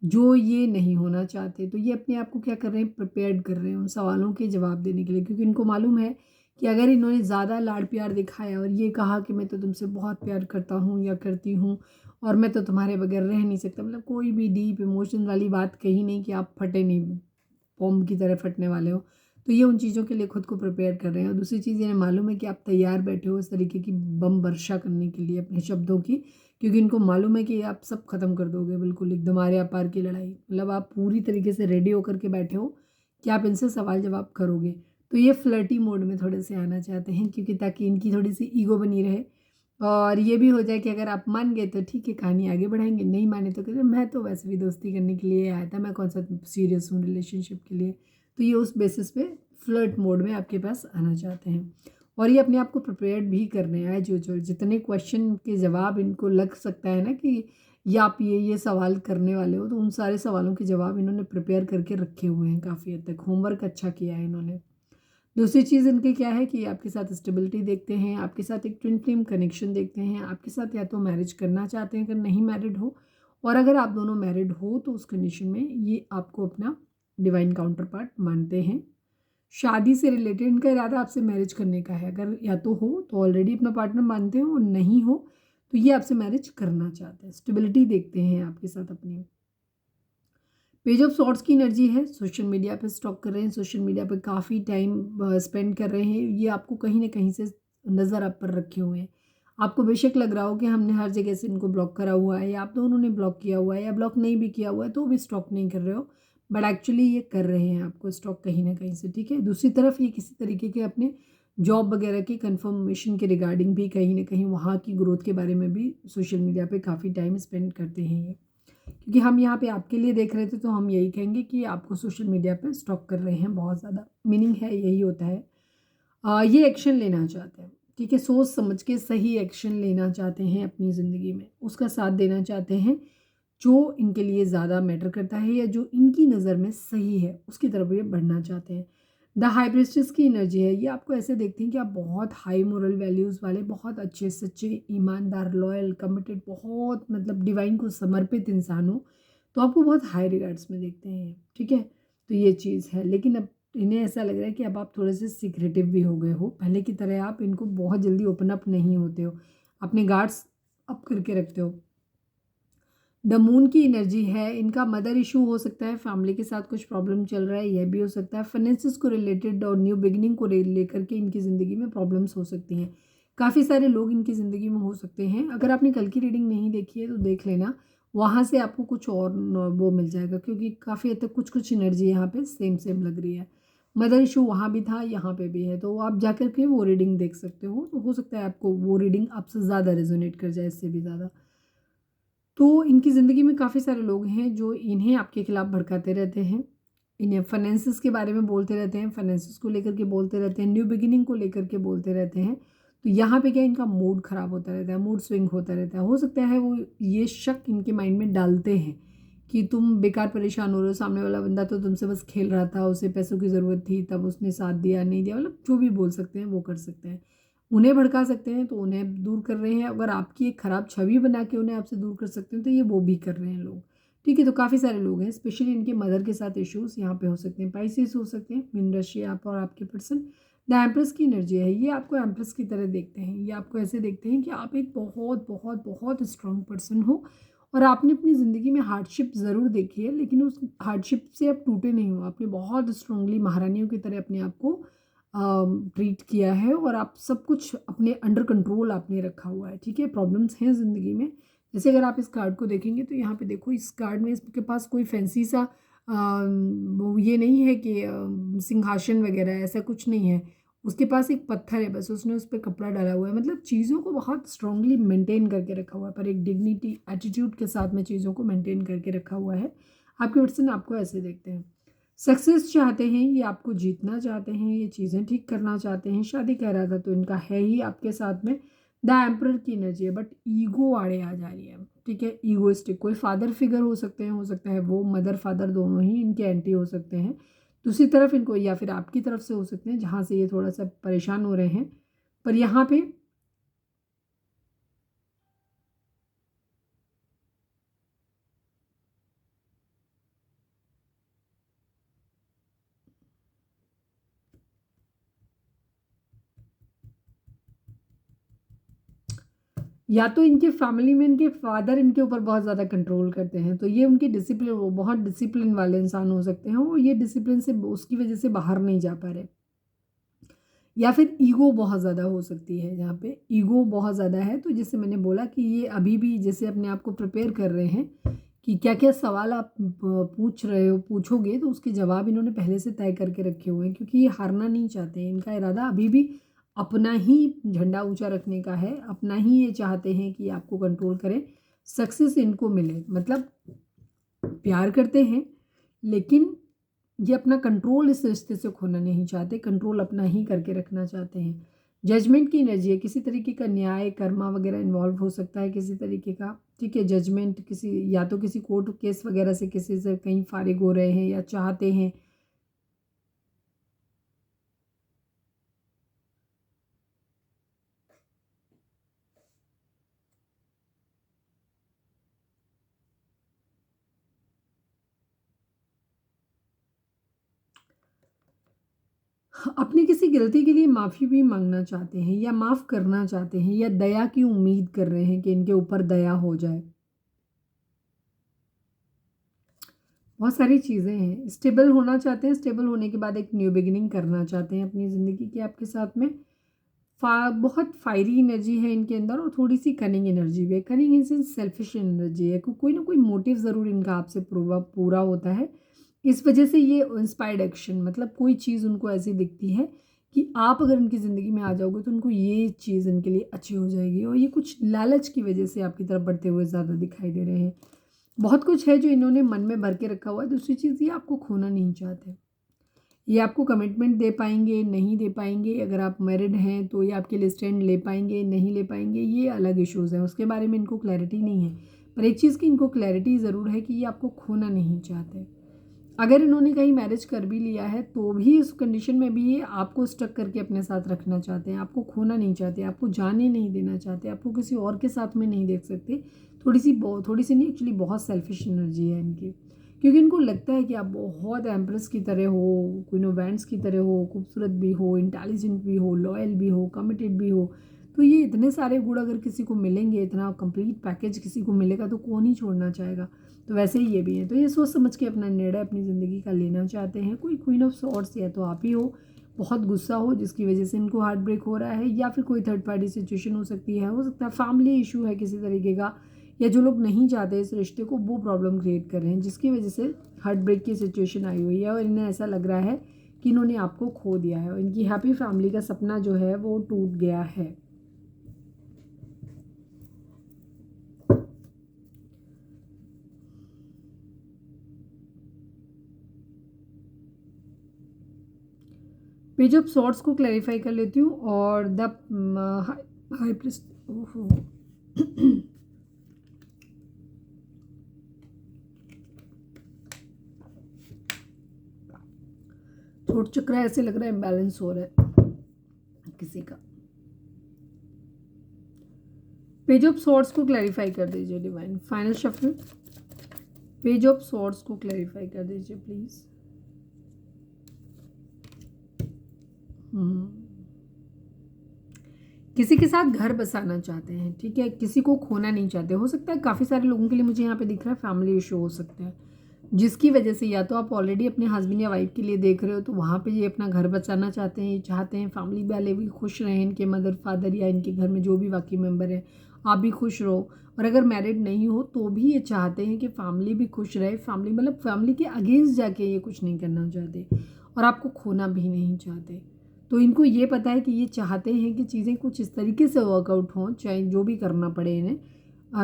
जो ये नहीं होना चाहते। तो ये अपने आप को क्या कर रहे हैं, प्रिपेयर्ड कर रहे हैं उन सवालों के जवाब देने के लिए, क्योंकि इनको मालूम है कि अगर इन्होंने ज़्यादा लाड़ प्यार दिखाया और ये कहा कि मैं तो तुमसे बहुत प्यार करता हूँ या करती हूँ और मैं तो तुम्हारे बगैर रह नहीं सकता, मतलब कोई भी डीप इमोशन वाली बात कही नहीं कि आप फटे नहीं, बॉम्ब की तरह फटने वाले हो, तो ये उन चीज़ों के लिए खुद को प्रिपेयर कर रहे हैं। और दूसरी चीज़ इन्हें मालूम है कि आप तैयार बैठे हो इस तरीके की बम वर्षा करने के लिए अपने शब्दों की, क्योंकि इनको मालूम है कि आप सब खत्म कर दोगे, बिल्कुल एकदम आरे पार की लड़ाई, मतलब आप पूरी तरीके से रेडी होकर के बैठे हो कि आप इनसे सवाल जवाब करोगे। तो ये फ्लर्टी मोड में थोड़े से आना चाहते हैं, क्योंकि ताकि इनकी थोड़ी सी ईगो बनी रहे और ये भी हो जाए कि अगर आप मान गए तो ठीक है, कहानी आगे बढ़ाएंगे, नहीं माने तो कहते मैं तो वैसे भी दोस्ती करने के लिए आया था, मैं कौन सा सीरियस हूँ रिलेशनशिप के लिए। तो ये उस बेसिस पे फ्लर्ट मोड में आपके पास आना चाहते हैं और ये अपने आप को प्रिपेयर्ड भी कर रहे हैं। जो जितने क्वेश्चन के जवाब इनको लग सकता है ना कि या आप ये सवाल करने वाले हो, तो उन सारे सवालों के जवाब इन्होंने प्रिपेयर करके रखे हुए हैं, काफ़ी हद तक होमवर्क अच्छा किया है इन्होंने। दूसरी चीज़ इनकी क्या है कि आपके साथ स्टेबिलिटी देखते हैं, आपके साथ एक ट्विन फ्लेम कनेक्शन देखते हैं, आपके साथ या तो मैरिज करना चाहते हैं अगर नहीं मैरिड हो, और अगर आप दोनों मैरिड हो तो उस कंडीशन में ये आपको अपना डिवाइन काउंटर पार्ट मानते हैं। शादी से रिलेटेड इनका इरादा आपसे मैरिज करने का है, अगर या तो हो तो ऑलरेडी अपना पार्टनर मानते हो और नहीं हो तो ये आपसे मैरिज करना चाहते हैं। स्टेबिलिटी देखते हैं आपके साथ अपनी। पेज ऑफ सॉर्ट्स की एनर्जी है, सोशल मीडिया पे स्टॉक कर रहे हैं, सोशल मीडिया पे काफ़ी टाइम स्पेंड कर रहे हैं, ये आपको कहीं ना कहीं से नज़र आप पर रखे हुए हैं। आपको बेशक लग रहा हो कि हमने हर जगह से इनको ब्लॉक करा हुआ है या आप दोनों ने ब्लॉक किया हुआ है या ब्लॉक नहीं भी किया हुआ है तो भी स्टॉक नहीं कर रहे हो, बट एक्चुअली ये कर रहे हैं आपको स्टॉक कहीं ना कहीं से, ठीक है। दूसरी तरफ ये किसी तरीके के अपने जॉब वगैरह की कंफर्मेशन के रिगार्डिंग भी कहीं ना कहीं वहाँ की ग्रोथ के बारे में भी सोशल मीडिया पे काफ़ी टाइम स्पेंड करते हैं ये, क्योंकि हम यहाँ पे आपके लिए देख रहे थे तो हम यही कहेंगे कि आपको सोशल मीडिया पे स्टॉक कर रहे हैं बहुत ज़्यादा, मीनिंग है यही होता है। ये एक्शन लेना चाहते हैं, ठीक है, सोच समझ के सही एक्शन लेना चाहते हैं अपनी ज़िंदगी में, उसका साथ देना चाहते हैं जो इनके लिए ज़्यादा मैटर करता है या जो इनकी नज़र में सही है उसकी तरफ ये बढ़ना चाहते हैं। द हाई प्रीस्टेस की एनर्जी है, ये आपको ऐसे देखते हैं कि आप बहुत हाई मोरल वैल्यूज़ वाले, बहुत अच्छे सच्चे ईमानदार लॉयल कमिटेड, बहुत मतलब डिवाइन को समर्पित इंसान हो, तो आपको बहुत हाई रिगार्ड्स में देखते हैं, ठीक है। तो ये चीज़ है, लेकिन अब इन्हें ऐसा लग रहा है कि अब आप थोड़े से सीक्रेटिव भी हो गए हो, पहले की तरह आप इनको बहुत जल्दी ओपन अप नहीं होते हो, अपने गार्ड्स अप करके रखते हो। द मून की एनर्जी है, इनका मदर इशू हो सकता है, फैमिली के साथ कुछ प्रॉब्लम चल रहा है, यह भी हो सकता है। फाइनेंसिस को रिलेटेड और न्यू बिगिनिंग को लेकर के इनकी ज़िंदगी में प्रॉब्लम्स हो सकती हैं। काफ़ी सारे लोग इनकी ज़िंदगी में हो सकते हैं, अगर आपने कल की रीडिंग नहीं देखी है तो देख लेना, वहाँ से आपको कुछ और वो मिल जाएगा, क्योंकि काफ़ी हद तक कुछ कुछ एनर्जी यहाँ पे सेम सेम लग रही है। मदर इशू वहाँ भी था, यहाँ पे भी है, तो आप जाकर के वो रीडिंग देख सकते हो सकता है आपको वो रीडिंग आपसे ज़्यादा रेजोनेट कर जाए, इससे भी ज़्यादा। तो इनकी ज़िंदगी में काफ़ी सारे लोग हैं जो इन्हें आपके खिलाफ़ भड़काते रहते हैं, इन्हें फाइनेंसिस के बारे में बोलते रहते हैं, फाइनेंसिस को लेकर के बोलते रहते हैं, न्यू बिगिनिंग को लेकर के बोलते रहते हैं। तो यहाँ पे क्या इनका मूड ख़राब होता रहता है, मूड स्विंग होता रहता है। हो सकता है वो ये शक इनके माइंड में डालते हैं कि तुम बेकार परेशान हो रहे हो, सामने वाला बंदा तो तुमसे बस खेल रहा था, उसे पैसों की ज़रूरत थी तब उसने साथ दिया, नहीं दिया, मतलब जो भी बोल सकते हैं वो कर सकते हैं। उन्हें भड़का सकते हैं तो उन्हें दूर कर रहे हैं, अगर आपकी एक ख़राब छवि बना के उन्हें आपसे दूर कर सकते हैं तो ये वो भी कर रहे हैं लोग। ठीक है, तो काफ़ी सारे लोग हैं, स्पेशली इनके मदर के साथ इश्यूज़ यहाँ पे हो सकते हैं। पाइसेस हो सकते हैं, मीन राशि आप और आपके पर्सन। द एम्प्रेस की एनर्जी है, ये आपको एम्प्रेस की तरह देखते हैं, ये आपको ऐसे देखते हैं कि आप एक बहुत बहुत बहुत स्ट्रॉन्ग पर्सन हो और आपने अपनी ज़िंदगी में हार्डशिप ज़रूर देखी है, लेकिन उस हार्डशिप से आप टूटे नहीं हो। आपने बहुत स्ट्रांगली महारानियों की तरह अपने आप को ट्रीट किया है और आप सब कुछ अपने अंडर कंट्रोल आपने रखा हुआ है। ठीक है, प्रॉब्लम्स हैं ज़िंदगी में, जैसे अगर आप इस कार्ड को देखेंगे तो यहाँ पे देखो, इस कार्ड में इसके पास कोई फैंसी सा वो ये नहीं है कि सिंहासन वगैरह, ऐसा कुछ नहीं है। उसके पास एक पत्थर है बस, उसने उस पर कपड़ा डाला हुआ है, मतलब चीज़ों को बहुत स्ट्रांगली मेंटेन करके रखा हुआ है, पर एक डिग्निटी एटीट्यूड के साथ में चीज़ों को मेंटेन करके रखा हुआ है। आपके पर्सन आपको ऐसे देखते हैं, सक्सेस चाहते हैं, ये आपको जीतना चाहते हैं, ये चीज़ें ठीक करना चाहते हैं। शादी का इरादा तो इनका है ही आपके साथ में। द एम्परर की एनर्जी है, बट ईगो आड़े आ जा रही है। ठीक है, ईगोइस्टिक कोई फादर फिगर हो सकते हैं, हो सकता है वो मदर फादर दोनों ही इनके एंटी हो सकते हैं। दूसरी तरफ इनको, या फिर आपकी तरफ से हो सकते हैं जहाँ से ये थोड़ा सा परेशान हो रहे हैं। पर यहाँ पे या तो इनके फैमिली में इनके फादर इनके ऊपर बहुत ज़्यादा कंट्रोल करते हैं, तो ये उनकी डिसिप्लिन, वो बहुत डिसिप्लिन वाले इंसान हो सकते हैं और ये डिसिप्लिन से उसकी वजह से बाहर नहीं जा पा रहे। या फिर ईगो बहुत ज़्यादा हो सकती है, जहाँ पे ईगो बहुत ज़्यादा है, तो जैसे मैंने बोला कि ये अभी भी जैसे अपने आप को प्रिपेयर कर रहे हैं कि क्या क्या सवाल आप पूछ रहे हो, पूछोगे तो उसके जवाब इन्होंने पहले से तय करके रखे हुए हैं, क्योंकि ये हारना नहीं चाहते हैं। इनका इरादा अभी भी अपना ही झंडा ऊंचा रखने का है, अपना ही ये चाहते हैं कि आपको कंट्रोल करें, सक्सेस इनको मिले। मतलब प्यार करते हैं, लेकिन ये अपना कंट्रोल इस रिश्ते से खोना नहीं चाहते, कंट्रोल अपना ही करके रखना चाहते हैं। जजमेंट की एनर्जी है, किसी तरीके का न्याय कर्मा वगैरह इन्वॉल्व हो सकता है, किसी तरीके का। ठीक है, जजमेंट किसी, या तो किसी कोर्ट केस वगैरह से किसी से कहीं फारिग हो रहे हैं या चाहते हैं। अपनी किसी गलती के लिए माफ़ी भी मांगना चाहते हैं या माफ़ करना चाहते हैं, या दया की उम्मीद कर रहे हैं कि इनके ऊपर दया हो जाए। बहुत सारी चीज़ें हैं, स्टेबल होना चाहते हैं, स्टेबल होने के बाद एक न्यू बिगिनिंग करना चाहते हैं अपनी ज़िंदगी की आपके साथ में। बहुत फायरी एनर्जी है इनके अंदर और थोड़ी सी कनिंग एनर्जी भी है। Cunning in sense selfish energy है, कोई ना कोई मोटिव ज़रूर इनका आपसे पूरा होता है। इस वजह से ये इंस्पायर्ड एक्शन, मतलब कोई चीज़ उनको ऐसी दिखती है कि आप अगर इनकी ज़िंदगी में आ जाओगे तो उनको ये चीज़ इनके लिए अच्छी हो जाएगी, और ये कुछ लालच की वजह से आपकी तरफ बढ़ते हुए ज़्यादा दिखाई दे रहे हैं। बहुत कुछ है जो इन्होंने मन में भर के रखा हुआ है। दूसरी चीज़, ये आपको खोना नहीं चाहते। ये आपको कमिटमेंट दे पाएंगे, नहीं दे पाएंगे। अगर आप मैरिड हैं तो ये आपके लिए स्टैंड ले पाएंगे, नहीं ले पाएंगे, ये अलग इश्यूज़ हैं, उसके बारे में इनको क्लैरिटी नहीं है। पर एक चीज़ की इनको क्लैरिटी ज़रूर है कि ये आपको खोना नहीं चाहते। अगर इन्होंने कहीं मैरिज कर भी लिया है तो भी इस कंडीशन में भी ये आपको स्टक करके अपने साथ रखना चाहते हैं, आपको खोना नहीं चाहते, आपको जाने नहीं देना चाहते, आपको किसी और के साथ में नहीं देख सकते। थोड़ी सी नहीं, एक्चुअली बहुत सेल्फिश एनर्जी है इनकी, क्योंकि इनको लगता है कि आप बहुत एम्प्रेस की तरह हो, क्वीन ऑफ वैंड्स की तरह हो, खूबसूरत भी हो, इंटेलिजेंट भी हो, लॉयल भी हो, कमिटेड भी हो। तो ये इतने सारे गुण अगर किसी को मिलेंगे, इतना कंप्लीट पैकेज किसी को मिलेगा तो कौन ही छोड़ना चाहेगा। तो वैसे ही ये भी है, तो ये सोच समझ के अपना निर्णय अपनी ज़िंदगी का लेना चाहते हैं। कोई क्वीन ऑफ सॉर्ड्स या तो आप ही हो, बहुत गुस्सा हो जिसकी वजह से इनको हार्ट ब्रेक हो रहा है, या फिर कोई थर्ड पार्टी सिचुएशन हो सकती है, हो सकता है फैमिली इशू है किसी तरीके का, या जो लोग नहीं चाहते इस रिश्ते को वो प्रॉब्लम क्रिएट कर रहे हैं जिसकी वजह से हार्ट ब्रेक की सिचुएशन आई हुई है, और इन्हें ऐसा लग रहा है कि इन्होंने आपको खो दिया है और इनकी हैप्पी फैमिली का सपना जो है वो टूट गया है। पेज ऑफ सॉर्ट्स को क्लैरिफाई कर लेती हूँ और द हाई प्रिस्ट, थोड़ा चक्र ऐसे लग रहा है इम्बैलेंस हो रहा है किसी का। पेज ऑफ सॉर्ट्स को क्लैरिफाई कर दीजिए divine. Final shuffle, page of swords को क्लैरिफाई कर दीजिए प्लीज। किसी के साथ घर बसाना चाहते हैं, ठीक है, किसी को खोना नहीं चाहते। हो सकता है काफ़ी सारे लोगों के लिए मुझे यहाँ पे दिख रहा है फैमिली इशू हो सकता है, जिसकी वजह से या तो आप ऑलरेडी अपने हस्बैंड या वाइफ के लिए देख रहे हो तो वहाँ पे ये अपना घर बचाना चाहते हैं, ये चाहते हैं फैमिली वाले भी खुश रहें, इनके मदर फादर या इनके घर में जो भी बाकी मेंबर हैं आप भी खुश रहो। और अगर मैरिड नहीं हो तो भी ये चाहते हैं कि फैमिली भी खुश रहे। फैमिली मतलब फैमिली के अगेंस्ट जाके ये कुछ नहीं करना चाहते और आपको खोना भी नहीं चाहते। तो इनको ये पता है कि ये चाहते हैं कि चीज़ें कुछ इस तरीके से वर्कआउट हों, चाहे जो भी करना पड़े इन्हें,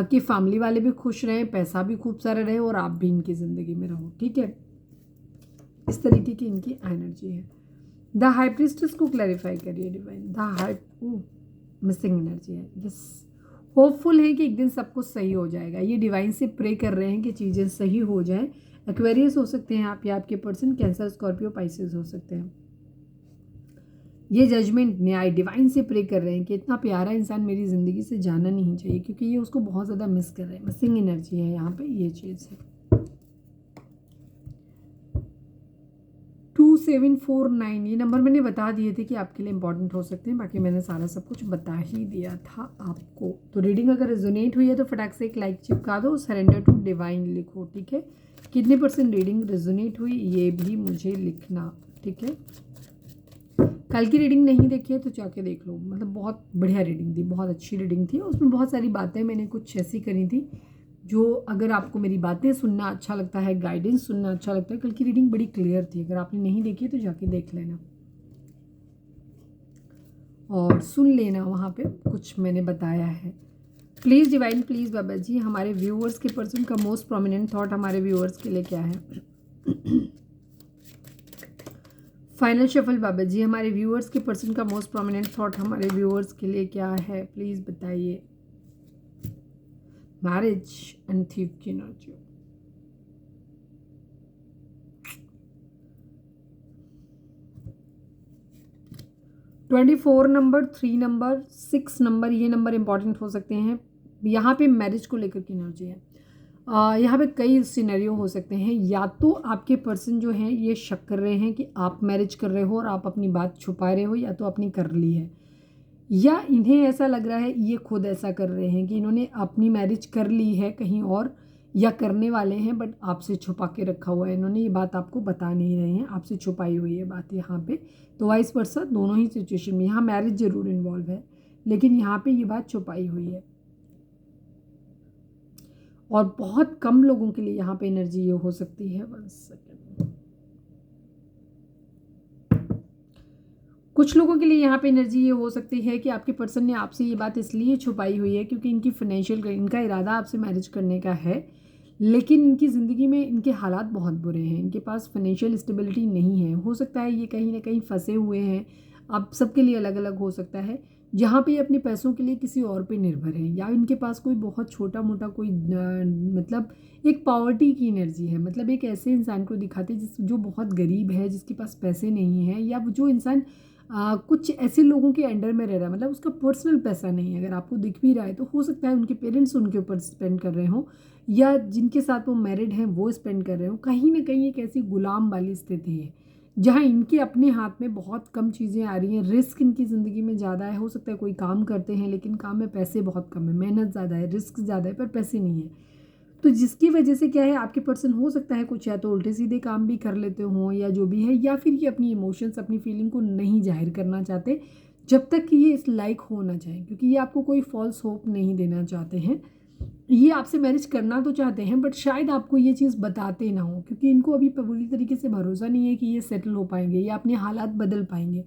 कि फैमिली वाले भी खुश रहें, पैसा भी खूब सारा रहे और आप भी इनकी ज़िंदगी में रहो, ठीक है। इस तरीके की इनकी एनर्जी है। द हाई प्रिस्टेस को क्लैरिफाई करिए divine. The high missing energy है, यस। होपफुल है कि एक दिन सब कुछ सही हो जाएगा। ये डिवाइन से प्रे कर रहे हैं कि चीज़ें सही हो जाएं। एक्वेरियस हो सकते हैं आप या आपके पर्सन, कैंसर, स्कॉर्पियो, पाइसेस हो सकते हैं। ये जजमेंट न्याय डिवाइन से प्रे कर रहे हैं कि इतना प्यारा इंसान मेरी ज़िंदगी से जाना नहीं चाहिए, क्योंकि ये उसको बहुत ज़्यादा मिस कर रहे हैं। मिसिंग एनर्जी है यहाँ पे, ये चीज़ है। 2749 ये नंबर मैंने बता दिए थे कि आपके लिए इंपॉर्टेंट हो सकते हैं, बाकी मैंने सारा सब कुछ बता ही दिया था आपको। तो रीडिंग अगर रेजोनेट हुई है तो फटाक से एक लाइक चिपका दो, सरेंडर टू डिवाइन लिखो, ठीक है। कितने % रीडिंग रेजोनेट हुई ये भी मुझे लिखना, ठीक है। कल की रीडिंग नहीं देखी है तो जाके देख लो, मतलब बहुत बढ़िया रीडिंग थी, बहुत अच्छी रीडिंग थी। उसमें बहुत सारी बातें मैंने कुछ ऐसी करी थी जो, अगर आपको मेरी बातें सुनना अच्छा लगता है, गाइडेंस सुनना अच्छा लगता है, कल की रीडिंग बड़ी क्लियर थी। अगर आपने नहीं देखी तो जाके देख लेना और सुन लेना, वहाँ पे कुछ मैंने बताया है। Please divine, please Baba ji, हमारे व्यूअर्स के पर्सन का मोस्ट प्रोमिनेंट थॉट हमारे व्यूअर्स के लिए क्या है। फाइनल शफल बाबा जी, हमारे व्यूअर्स के पर्सन का मोस्ट प्रोमिनेंट थॉट हमारे व्यूअर्स के लिए क्या है, प्लीज़ बताइए। मैरिज एंड थीफ की एनर्जी, $24 नंबर, 3 नंबर, 6 नंबर, ये नंबर इंपॉर्टेंट हो सकते हैं। यहाँ पे मैरिज को लेकर की एनर्जी है। यहाँ पे कई सिनेरियो हो सकते हैं। या तो आपके पर्सन जो हैं ये शक कर रहे हैं कि आप मैरिज कर रहे हो और आप अपनी बात छुपा रहे हो, या तो अपनी कर ली है, या इन्हें ऐसा लग रहा है, ये खुद ऐसा कर रहे हैं कि इन्होंने अपनी मैरिज कर ली है कहीं और, या करने वाले हैं, बट आपसे छुपा के रखा हुआ है। इन्होंने ये बात आपको बता नहीं रहे हैं, आपसे छुपाई हुई है बात यहाँ पे। तो वाइस वर्सा दोनों ही सिचुएशन में यहाँ मैरिज जरूर इन्वॉल्व है, लेकिन यहाँ पे ये बात छुपाई हुई है। और बहुत कम लोगों के लिए यहाँ पे एनर्जी ये हो सकती है। 1 सेकेंड, कुछ लोगों के लिए यहाँ पे एनर्जी ये हो सकती है कि आपके पर्सन ने आपसे ये बात इसलिए छुपाई हुई है क्योंकि इनकी फाइनेंशियल, इनका इरादा आपसे मैरिज करने का है, लेकिन इनकी ज़िंदगी में इनके हालात बहुत बुरे हैं, इनके पास फाइनेंशियल स्टेबिलिटी नहीं है। हो सकता है ये कहीं ना कहीं फंसे हुए हैं। आप सबके लिए अलग अलग हो सकता है, जहाँ पे अपने पैसों के लिए किसी और पे निर्भर है, या इनके पास कोई बहुत छोटा मोटा कोई मतलब एक पॉवर्टी की एनर्जी है। मतलब एक ऐसे इंसान को दिखाते हैं जो बहुत गरीब है, जिसके पास पैसे नहीं है, या जो इंसान कुछ ऐसे लोगों के अंडर में रह रहा है, मतलब उसका पर्सनल पैसा नहीं है। अगर आपको दिख भी रहा है तो हो सकता है उनके पेरेंट्स उनके ऊपर स्पेंड कर रहे हो, या जिनके साथ वो मैरिड हैं वो स्पेंड कर रहे हो। कहीं ना कहीं एक ऐसी गुलाम वाली स्थिति है जहाँ इनके अपने हाथ में बहुत कम चीज़ें आ रही हैं। रिस्क इनकी ज़िंदगी में ज़्यादा है। हो सकता है कोई काम करते हैं लेकिन काम में पैसे बहुत कम है, मेहनत ज़्यादा है, रिस्क ज़्यादा है, पर पैसे नहीं है। तो जिसकी वजह से क्या है, आपके पर्सन हो सकता है कुछ या तो उल्टे सीधे काम भी कर लेते हों, या जो भी है, या फिर ये अपनी इमोशंस, अपनी फीलिंग को नहीं जाहिर करना चाहते जब तक कि ये इस लाइक हो ना जाए, क्योंकि ये आपको कोई फॉल्स होप नहीं देना चाहते हैं। ये आपसे मैरिज करना तो चाहते हैं, बट शायद आपको ये चीज़ बताते ना हो, क्योंकि इनको अभी पूरी तरीके से भरोसा नहीं है कि ये सेटल हो पाएंगे या अपने हालात बदल पाएंगे।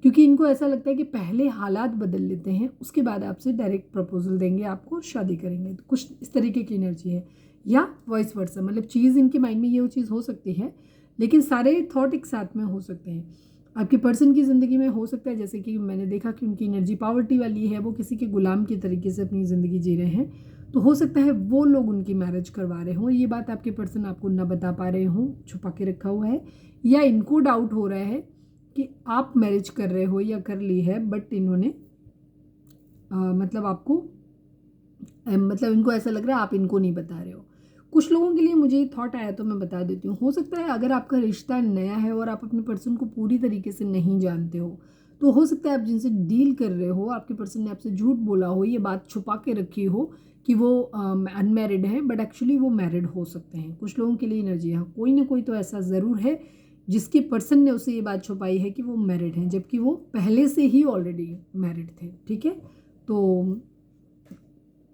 क्योंकि इनको ऐसा लगता है कि पहले हालात बदल लेते हैं, उसके बाद आपसे डायरेक्ट प्रपोजल देंगे आपको और शादी करेंगे। तो कुछ इस तरीके की एनर्जी है, या वॉइस वर्सा, मतलब चीज़ इनके माइंड में ये वो चीज़ हो सकती है, लेकिन सारे थॉट एक साथ में हो सकते हैं। आपके पर्सन की ज़िंदगी में हो सकता है, जैसे कि मैंने देखा कि उनकी एनर्जी पावर्टी वाली है, वो किसी के गुलाम के तरीके से अपनी ज़िंदगी जी रहे हैं, तो हो सकता है वो लोग उनकी मैरिज करवा रहे हों। ये बात आपके पर्सन आपको ना बता पा रहे हों, छुपा के रखा हुआ है, या इनको डाउट हो रहा है कि आप मैरिज कर रहे हो या कर ली है, बट इन्होंने मतलब आपको मतलब इनको ऐसा लग रहा है आप इनको नहीं बता रहे हो। कुछ लोगों के लिए मुझे ये थॉट आया तो मैं बता देती हूँ। हो सकता है अगर आपका रिश्ता नया है और आप अपने पर्सन को पूरी तरीके से नहीं जानते हो, तो हो सकता है आप जिनसे डील कर रहे हो, आपके पर्सन ने आपसे झूठ बोला हो, ये बात छुपा के रखी हो कि वो अनमैरिड है, बट एक्चुअली वो मैरिड हो सकते हैं। कुछ लोगों के लिए एनर्जी, हाँ कोई ना कोई तो ऐसा ज़रूर है जिसके पर्सन ने उसे ये बात छुपाई है कि वो मैरिड हैं, जबकि वो पहले से ही ऑलरेडी मैरिड थे। ठीक है, तो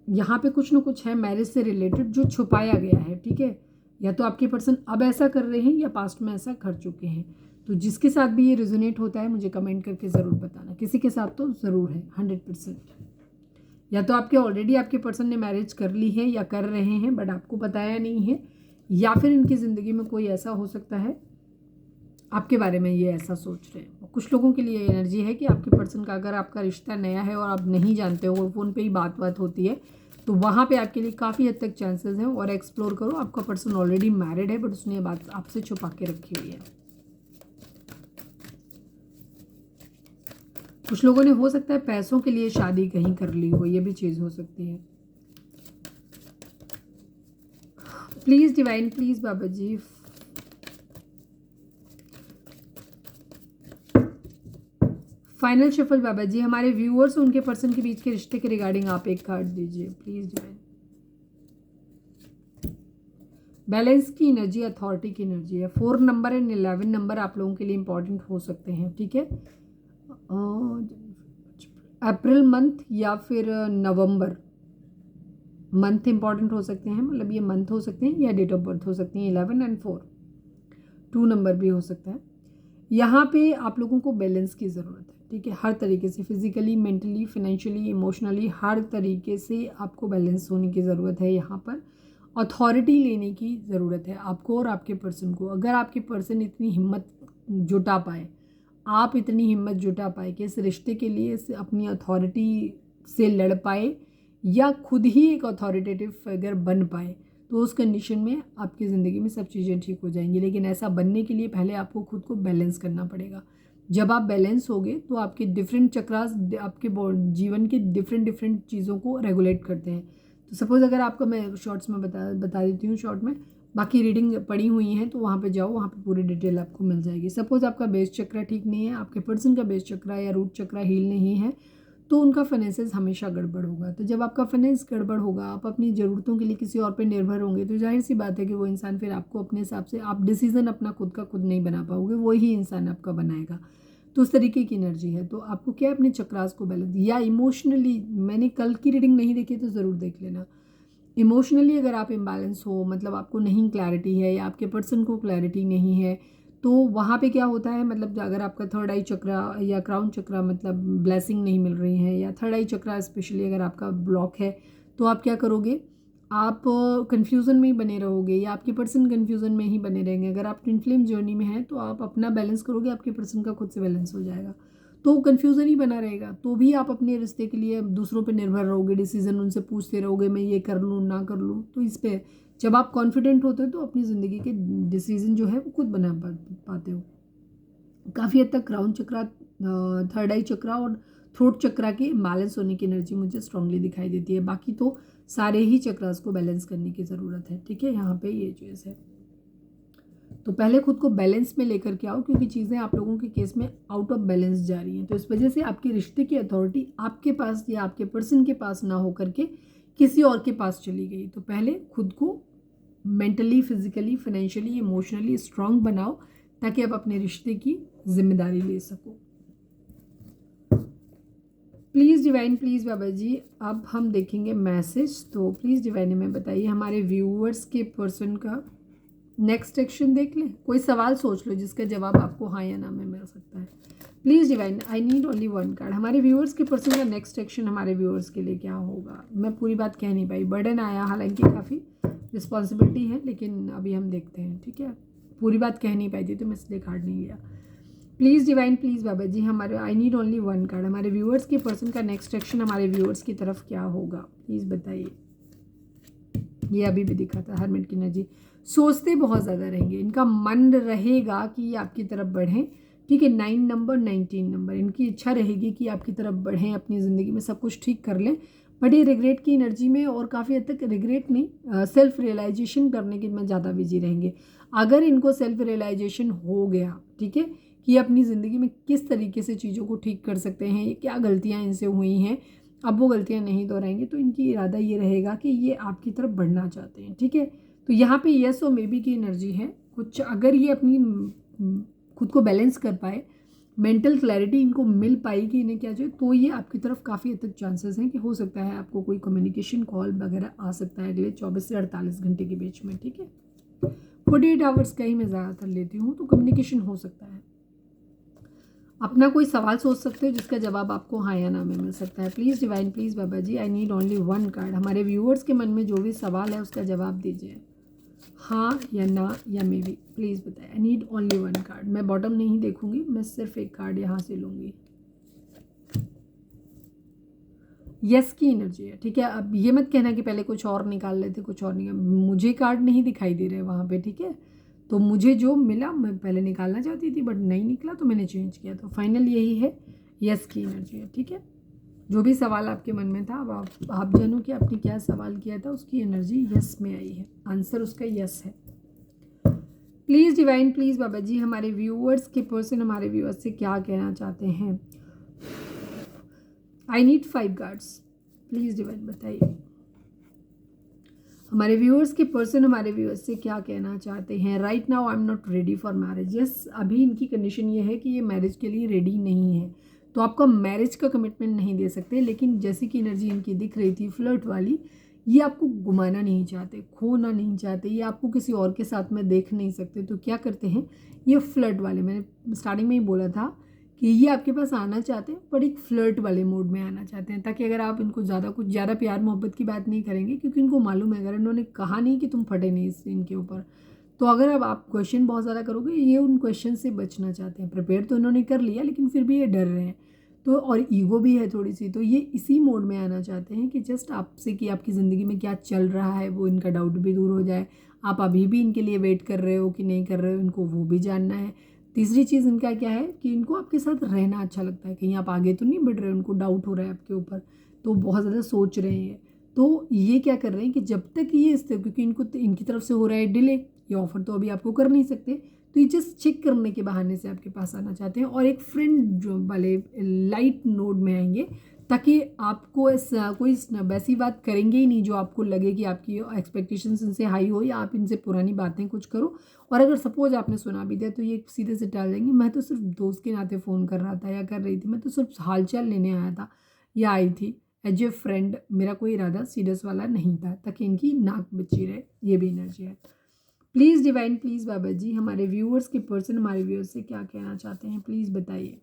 यहाँ पे कुछ ना कुछ है मैरिज से रिलेटेड जो छुपाया गया है। ठीक है, या तो आपके पर्सन अब ऐसा कर रहे हैं या पास्ट में ऐसा कर चुके हैं। तो जिसके साथ भी ये रिजोनेट होता है मुझे कमेंट करके ज़रूर बताना। किसी के साथ तो ज़रूर है 100%। या तो आपके ऑलरेडी आपके पर्सन ने मैरिज कर ली है या कर रहे हैं बट आपको बताया नहीं है, या फिर इनकी ज़िंदगी में कोई ऐसा हो सकता है आपके बारे में ये ऐसा सोच रहे हैं। कुछ लोगों के लिए एनर्जी है कि आपके पर्सन का अगर आपका रिश्ता नया है और आप नहीं जानते हो, फ़ोन पे ही बात होती है, तो वहाँ पे आपके लिए काफ़ी हद तक चांसेस हैं। और एक्सप्लोर करो, आपका पर्सन ऑलरेडी मैरिड है बट उसने ये बात आपसे छुपा के रखी हुई है। कुछ लोगों ने हो सकता है पैसों के लिए शादी कहीं कर ली हो, ये भी चीज़ हो सकती है। Please divine, please Baba ji, final shuffle Baba ji, हमारे व्यूअर्स उनके पर्सन के बीच के रिश्ते के रिगार्डिंग आप एक कार्ड दीजिए प्लीज़ डिवाइन। बैलेंस की एनर्जी, अथॉरिटी की एनर्जी है। 4 नंबर एंड 11 नंबर आप लोगों के लिए इंपॉर्टेंट हो सकते हैं। ठीक है, अप्रैल मंथ या फिर नवंबर मंथ इंपॉर्टेंट हो सकते हैं, मतलब ये मंथ हो सकते हैं या डेट ऑफ बर्थ हो सकती हैं। 11 एंड 4 2 नंबर भी हो सकता है। यहाँ पे आप लोगों को बैलेंस की ज़रूरत है। ठीक है, हर तरीके से, फिजिकली, मेंटली, फाइनेंशियली, इमोशनली, हर तरीके से आपको बैलेंस होने की ज़रूरत है। यहाँ पर अथॉरिटी लेने की ज़रूरत है आपको और आपके पर्सन को। अगर आपके पर्सन इतनी हिम्मत जुटा पाए, आप इतनी हिम्मत जुटा पाए कि इस रिश्ते के लिए अपनी अथॉरिटी से लड़ पाए या खुद ही एक अथॉरिटेटिव फिगर बन पाए, तो उस कंडीशन में आपकी ज़िंदगी में सब चीज़ें ठीक हो जाएंगी। लेकिन ऐसा बनने के लिए पहले आपको खुद को बैलेंस करना पड़ेगा। जब आप बैलेंस होगे तो आपके डिफरेंट चक्रास आपके जीवन के डिफरेंट चीज़ों को रेगुलेट करते हैं। तो सपोज़ अगर आपको मैं शॉर्ट्स में बता देती हूँ, शॉर्ट में बाकी रीडिंग पड़ी हुई हैं तो वहाँ पे जाओ, वहाँ पे पूरी डिटेल आपको मिल जाएगी। सपोज़ आपका बेस चक्र ठीक नहीं है, आपके पर्सन का बेस चक्र या रूट चक्र हील नहीं है, तो उनका फाइनेंसेस हमेशा गड़बड़ होगा। तो जब आपका फाइनेंस गड़बड़ होगा, आप अपनी ज़रूरतों के लिए किसी और पे निर्भर होंगे, तो जाहिर सी बात है कि वो इंसान फिर आपको अपने हिसाब से, आप डिसीज़न अपना खुद का खुद नहीं बना पाओगे, वही इंसान आपका बनाएगा। तो उस तरीके की एनर्जी है। तो आपको क्या है, अपने चक्रास को बैलेंस, या इमोशनली, मैंने कल की रीडिंग नहीं देखी तो ज़रूर देख लेना। इमोशनली अगर आप इम्बैलेंस हो, मतलब आपको नहीं क्लैरिटी है या आपके पर्सन को क्लैरिटी नहीं है, तो वहाँ पे क्या होता है, मतलब अगर आपका थर्ड आई चक्र या क्राउन चक्र मतलब ब्लेसिंग नहीं मिल रही है, या थर्ड आई चक्र स्पेशली अगर आपका ब्लॉक है, तो आप क्या करोगे, आप कन्फ्यूज़न में ही बने रहोगे या आपके पर्सन कन्फ्यूज़न में ही बने रहेंगे। अगर आप ट्विन फ्लेम जर्नी में हैं तो आप अपना बैलेंस करोगे, आपके पर्सन का खुद से बैलेंस हो जाएगा, तो कन्फ्यूज़न ही बना रहेगा। तो भी आप अपने रिश्ते के लिए दूसरों पे निर्भर रहोगे, डिसीज़न उनसे पूछते रहोगे, मैं ये कर लूँ ना कर लूँ। तो इस पे जब आप कॉन्फिडेंट होते हो तो अपनी ज़िंदगी के डिसीज़न जो है वो खुद बना पाते हो। काफ़ी हद तक क्राउन चक्रा, थर्ड आई चक्रा और थ्रोट चक्रा के बैलेंस होने की एनर्जी मुझे स्ट्रांगली दिखाई देती है। बाकी तो सारे ही चक्रास को बैलेंस करने की ज़रूरत है। ठीक है, यहाँ पे ये चीज़ है। तो पहले खुद को बैलेंस में लेकर के आओ, क्योंकि चीज़ें आप लोगों के केस में आउट ऑफ बैलेंस जा रही हैं। तो इस वजह से आपके रिश्ते की अथॉरिटी आपके पास या आपके पर्सन के पास ना हो करके किसी और के पास चली गई। तो पहले खुद को mentally, physically, financially, emotionally strong बनाओ ताकि आप अपने रिश्ते की जिम्मेदारी ले सको। प्लीज़ डिवाइन, प्लीज़ बाबा जी, अब हम देखेंगे मैसेज। तो प्लीज़ डिवाइन में बताइए हमारे व्यूअर्स के पर्सन का नेक्स्ट एक्शन देख लें। कोई सवाल सोच लो जिसका जवाब आपको हाँ या ना में मिल सकता है। Please divine, I need only 1 card. हमारे व्यूअर्स के पर्सन का नेक्स्ट एक्शन हमारे व्यूअर्स के लिए क्या होगा। मैं पूरी बात कह नहीं पाई, बर्डन आया, हालांकि काफ़ी रिस्पॉन्सिबिलिटी है, लेकिन अभी हम देखते हैं। ठीक है, पूरी बात कह नहीं पाई थी तो मैं इसलिए कार्ड नहीं लिया। Please divine, please Baba ji, हमारे आई नीड ओनली वन कार्ड। हमारे व्यूअर्स के पर्सन का नेक्स्ट एक्शन हमारे व्यूअर्स की तरफ क्या होगा, प्लीज़ बताइए। ये अभी भी दिखा था हरमिट की एनर्जी, सोचते बहुत ज़्यादा रहेंगे, इनका मन रहेगा कि ये आपकी तरफ बढ़ें, ठीक है। 9 नंबर 19 नंबर, इनकी इच्छा रहेगी कि आपकी तरफ बढ़ें, अपनी ज़िंदगी में सब कुछ ठीक कर लें, बट ये रिग्रेट की एनर्जी में, और काफ़ी हद तक रिग्रेट नहीं, सेल्फ रियलाइजेशन करने के में ज़्यादा बिजी रहेंगे। अगर इनको सेल्फ रियलाइजेशन हो गया, ठीक है, कि अपनी ज़िंदगी में किस तरीके से चीज़ों को ठीक कर सकते हैं, ये क्या गलतियाँ इनसे हुई हैं, अब वो गलतियाँ नहीं दोहराएंगे, तो इनकी इरादा ये रहेगा कि ये आपकी तरफ बढ़ना चाहते हैं, ठीक है। तो यहाँ पे यस और मे बी की एनर्जी है कुछ। अगर ये अपनी खुद को बैलेंस कर पाए, मेंटल क्लैरिटी इनको मिल पाएगी इन्हें क्या चाहिए, तो ये आपकी तरफ काफ़ी हद तक चांसेस हैं कि हो सकता है आपको कोई कम्युनिकेशन कॉल वगैरह आ सकता है अगले 24 से 48 घंटे के बीच में, ठीक है। 48 आवर्स का ही मैं ज़्यादातर लेती हूँ, तो कम्युनिकेशन हो सकता है। अपना कोई सवाल सोच सकते हो जिसका जवाब आपको हाँ या ना में मिल सकता है। Please divine, please Baba ji, I need only one card. हमारे व्यूअर्स के मन में जो भी सवाल है उसका जवाब दीजिए, हाँ या ना या मे बी, प्लीज़ बताएं। आई नीड ओनली वन कार्ड। मैं बॉटम नहीं देखूंगी, मैं सिर्फ एक कार्ड यहाँ से लूँगी। यस की एनर्जी है, ठीक है। अब ये मत कहना कि पहले कुछ और निकाल लेते, कुछ और निकाल, मुझे कार्ड नहीं दिखाई दे रहे वहाँ पे, ठीक है। तो मुझे जो मिला मैं पहले निकालना चाहती थी बट नहीं निकला तो मैंने चेंज किया, तो फाइनल यही है, यस की एनर्जी है, ठीक है। जो भी सवाल आपके मन में था, अब आप जानो कि आपने क्या सवाल किया था, उसकी एनर्जी यस में आई है, आंसर उसका यस है। Please divine, please Baba ji, हमारे व्यूअर्स के पर्सन हमारे व्यूअर्स से क्या कहना चाहते हैं। आई नीड 5 कार्ड्स, प्लीज़ डिवाइन बताइए। हमारे व्यूअर्स के पर्सन हमारे व्यूअर्स से क्या कहना चाहते हैं। Right now I am not ready for marriage. Yes, अभी इनकी कंडीशन ये है कि ये मैरिज के लिए रेडी नहीं है, तो आपका मैरिज का कमिटमेंट नहीं दे सकते, लेकिन जैसी कि एनर्जी इनकी दिख रही थी फ्लर्ट वाली, ये आपको घुमाना नहीं चाहते, खोना नहीं चाहते, ये आपको किसी और के साथ में देख नहीं सकते, तो क्या करते हैं ये फ्लर्ट वाले, मैंने स्टार्टिंग में ही बोला था कि ये आपके पास आना चाहते हैं पर एक फ्लर्ट वाले मोड में आना चाहते हैं, ताकि अगर आप इनको कुछ ज़्यादा प्यार मोहब्बत की बात नहीं करेंगे, क्योंकि इनको मालूम है अगर इन्होंने कहा नहीं कि तुम फटे नहीं इनके ऊपर, तो अगर अब आप क्वेश्चन बहुत ज़्यादा करोगे, ये उन क्वेश्चन से बचना चाहते हैं। प्रिपेयर तो इन्होंने कर लिया लेकिन फिर भी ये डर रहे हैं, तो और ईगो भी है थोड़ी सी, तो ये इसी मोड में आना चाहते हैं कि जस्ट आपसे कि आपकी ज़िंदगी में क्या चल रहा है वो इनका डाउट भी दूर हो जाए, आप अभी भी इनके लिए वेट कर रहे हो कि नहीं कर रहे हो, इनको वो भी जानना है। तीसरी चीज़ इनका क्या है कि इनको आपके साथ रहना अच्छा लगता है, कहीं आप आगे तो नहीं बढ़ रहे, उनको डाउट हो रहा है आपके ऊपर, तो बहुत ज़्यादा सोच रहे हैं। तो ये क्या कर रहे हैं कि जब तक ये क्योंकि इनको इनकी तरफ से हो रहा है डिले, ये ऑफर तो अभी आपको कर नहीं सकते, तो ये जस्ट चेक करने के बहाने से आपके पास आना चाहते हैं, और एक फ्रेंड जो वाले लाइट नोड में आएंगे, ताकि आपको कोई वैसी बात करेंगे ही नहीं जो आपको लगे कि आपकी एक्सपेक्टेशंस इनसे हाई हो, या आप इनसे पुरानी बातें कुछ करो, और अगर सपोज आपने सुना भी दिया तो ये सीधे से टाल देंगे, मैं तो सिर्फ दोस्त के नाते फ़ोन कर रहा था या कर रही थी, मैं तो सिर्फ हालचाल लेने आया था या आई थी एज ए फ्रेंड, मेरा कोई इरादा सीरियस वाला नहीं था, ताकि इनकी नाक बची रहे, ये भी एनर्जी है। Please divine, please Baba ji, हमारे व्यूअर्स के पर्सन हमारे व्यूअर्स से क्या कहना चाहते हैं, प्लीज़ बताइए।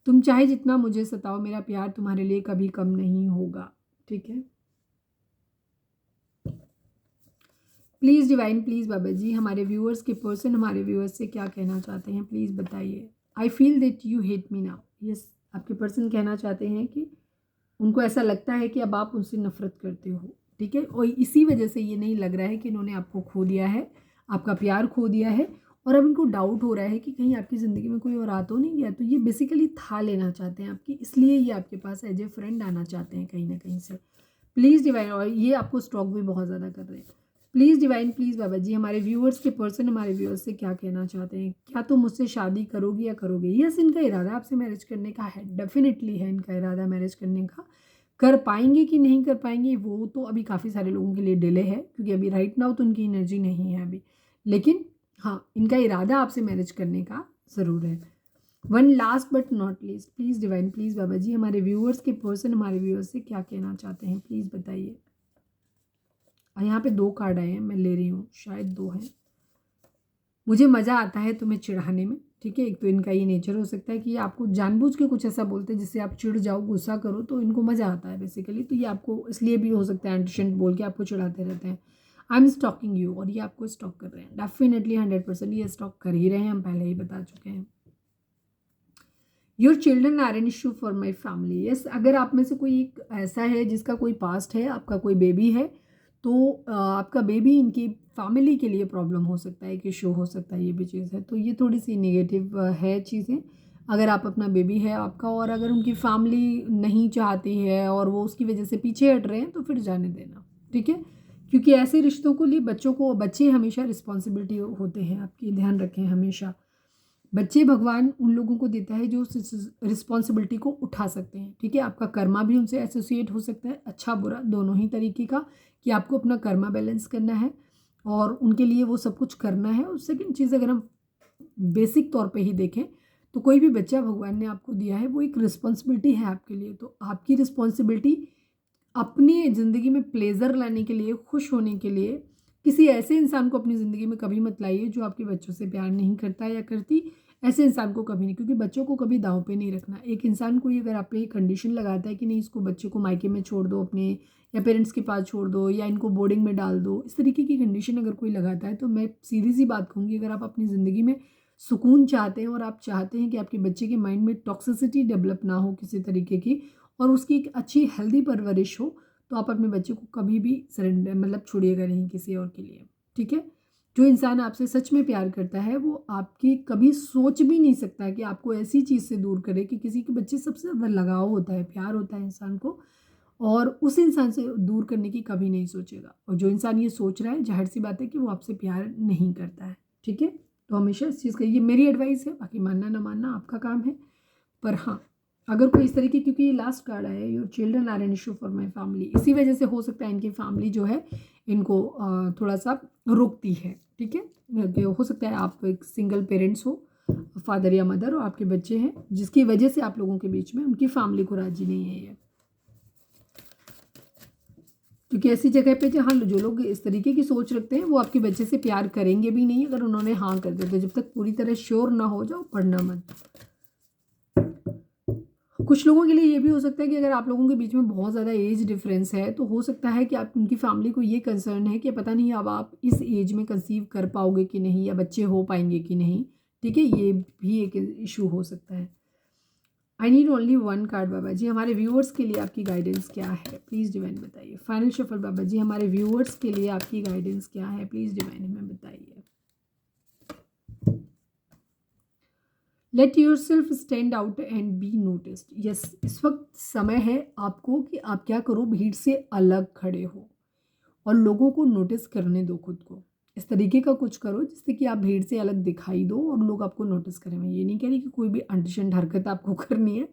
तुम चाहे जितना मुझे सताओ, मेरा प्यार तुम्हारे लिए कभी कम नहीं होगा, ठीक है। Please divine, please Baba ji, हमारे व्यूअर्स के पर्सन हमारे व्यूअर्स से क्या कहना चाहते हैं, प्लीज़ बताइए। I feel that you hate me now. Yes, आपके पर्सन कहना चाहते हैं कि उनको ऐसा लगता है कि अब आप उनसे नफरत करते हो, ठीक है, और इसी वजह से ये नहीं लग रहा है कि इन्होंने आपको खो दिया है, आपका प्यार खो दिया है, और अब इनको डाउट हो रहा है कि कहीं आपकी ज़िंदगी में कोई और आ तो नहीं गया, तो ये बेसिकली था लेना चाहते हैं आपकी, इसलिए ये आपके पास एज ए फ्रेंड आना चाहते हैं कहीं ना कहीं से। प्लीज़ डिवाइन, और ये आपको स्टॉक भी बहुत ज़्यादा कर रहे हैं। Please divine, please Baba ji, हमारे व्यूअर्स के पर्सन हमारे व्यूअर्स से क्या कहना चाहते हैं। क्या तुम मुझसे शादी करोगी या करोगे। यस, इनका इरादा आपसे मैरिज करने का है, डेफिनेटली है इनका इरादा मैरिज करने का। कर पाएंगे कि नहीं कर पाएंगे वो तो अभी काफ़ी सारे लोगों के लिए डिले है, क्योंकि अभी राइट नाउ तो उनकी एनर्जी नहीं है अभी, लेकिन हाँ, इनका इरादा आपसे मैरिज करने का ज़रूर है। One last but not least, please divine, please Baba ji, हमारे व्यूअर्स के पर्सन हमारे व्यूअर्स से क्या कहना चाहते हैं, प्लीज़ बताइए। और यहाँ पे 2 कार्ड आए हैं, मैं ले रही हूँ, शायद 2 हैं। मुझे मज़ा आता है तुम्हें चिढ़ाने में, ठीक है। एक तो इनका ये नेचर हो सकता है कि ये आपको जानबूझ के कुछ ऐसा बोलते हैं जिससे आप चिढ़ जाओ, गुस्सा करो, तो इनको मज़ा आता है बेसिकली, तो ये आपको इसलिए भी हो सकता है एंटिशेंट बोल के आपको चिढ़ाते रहते हैं। आई एम स्टॉकिंग यू, और ये आपको स्टॉक कर रहे हैं। डेफिनेटली 100% ये स्टॉक कर ही रहे हैं, हम पहले ही बता चुके हैं। Your children are an issue for my family. Yes, अगर आप में से कोई एक ऐसा है जिसका कोई पास्ट है, आपका कोई बेबी है, तो आपका बेबी इनकी फैमिली के लिए प्रॉब्लम हो सकता है, एक इशू हो सकता है, ये भी चीज़ है। तो ये थोड़ी सी नेगेटिव है चीज़ें। अगर आप अपना बेबी है आपका, और अगर उनकी फैमिली नहीं चाहती है और वो उसकी वजह से पीछे हट रहे हैं, तो फिर जाने देना, ठीक है। क्योंकि ऐसे रिश्तों को लिए बच्चे हमेशा रिस्पॉन्सिबिलिटी होते हैं आपकी, ध्यान रखें हमेशा। बच्चे भगवान उन लोगों को देता है जो रिस्पॉन्सिबिलिटी को उठा सकते हैं, ठीक है। आपका कर्मा भी उनसे एसोसिएट हो सकता है, अच्छा बुरा दोनों ही तरीके का, कि आपको अपना कर्मा बैलेंस करना है और उनके लिए वो सब कुछ करना है। और सेकंड चीज़, अगर हम बेसिक तौर पे ही देखें तो कोई भी बच्चा भगवान ने आपको दिया है, वो एक रिस्पॉन्सिबिलिटी है आपके लिए। तो आपकी रिस्पॉन्सिबिलिटी अपनी ज़िंदगी में प्लेजर लाने के लिए, खुश होने के लिए, किसी ऐसे इंसान को अपनी ज़िंदगी में कभी मत लाइए जो आपके बच्चों से प्यार नहीं करता या करती। ऐसे इंसान को कभी नहीं, क्योंकि बच्चों को कभी दांव पे नहीं रखना। एक इंसान को अगर आप पे कंडीशन लगाता है कि नहीं, इसको बच्चे को मायके में छोड़ दो अपने, या पेरेंट्स के पास छोड़ दो, या इनको बोर्डिंग में डाल दो, इस तरीके की कंडीशन अगर कोई लगाता है, तो मैं सीधी सी बात कहूँगी, अगर आप अपनी ज़िंदगी में सुकून चाहते हैं और आप चाहते हैं कि आपके बच्चे के माइंड में टॉक्सिसिटी डेवलप ना हो किसी तरीके की, और उसकी एक अच्छी हेल्दी परवरिश हो, तो आप अपने बच्चे को कभी भी सरेंडर मतलब छोड़िएगा नहीं किसी और के लिए, ठीक है। जो इंसान आपसे सच में प्यार करता है, वो आपकी कभी सोच भी नहीं सकता कि आपको ऐसी चीज़ से दूर करे, कि किसी के बच्चे सबसे ज़्यादा लगाव होता है, प्यार होता है इंसान को, और उस इंसान से दूर करने की कभी नहीं सोचेगा। और जो इंसान ये सोच रहा है, जाहिर सी बात है कि वो आपसे प्यार नहीं करता है, ठीक है। तो हमेशा इस चीज़ का, ये मेरी एडवाइस है, बाकी मानना ना मानना आपका काम है। पर हाँ, अगर कोई इस तरीके, क्योंकि ये लास्ट कार्ड है, your children are an issue for my family, इसी वजह से हो सकता है इनकी फैमिली जो है इनको थोड़ा सा रोकती है, ठीक है। हो सकता है आप एक सिंगल पेरेंट्स हो, फादर या मदर, और आपके बच्चे हैं, जिसकी वजह से आप लोगों के बीच में उनकी फैमिली को राजी नहीं है ये। क्योंकि ऐसी जगह पे जहाँ जो लोग इस तरीके की सोच रखते हैं, वो आपके बच्चे से प्यार करेंगे भी नहीं अगर उन्होंने हाँ कर दिया। तो जब तक पूरी तरह श्योर ना हो जाओ, पढ़ना मत। कुछ लोगों के लिए ये भी हो सकता है कि अगर आप लोगों के बीच में बहुत ज़्यादा एज डिफरेंस है, तो हो सकता है कि आप उनकी फैमिली को ये कंसर्न है कि पता नहीं अब आप इस एज में कंसीव कर पाओगे कि नहीं, या बच्चे हो पाएंगे कि नहीं, ठीक है। ये भी एक इशू हो सकता है। I need only one card Baba ji, हमारे व्यूअर्स के लिए आपकी गाइडेंस क्या है, प्लीज़ डिवाइन बताइए। फाइनल शफल बाबा जी, हमारे व्यूअर्स के लिए आपकी गाइडेंस क्या है, प्लीज़ डिवाइन हमें बताइए। Let your self stand out and B noticed. Yes, इस वक्त समय है आपको कि आप क्या करो, भीड़ से अलग खड़े हो और लोगों को नोटिस करने दो खुद को। इस तरीके का कुछ करो जिससे कि आप भीड़ से अलग दिखाई दो और लोग आपको नोटिस करें। मैं ये नहीं कह रही कि कोई भी अंटशंट हरकत आपको करनी है,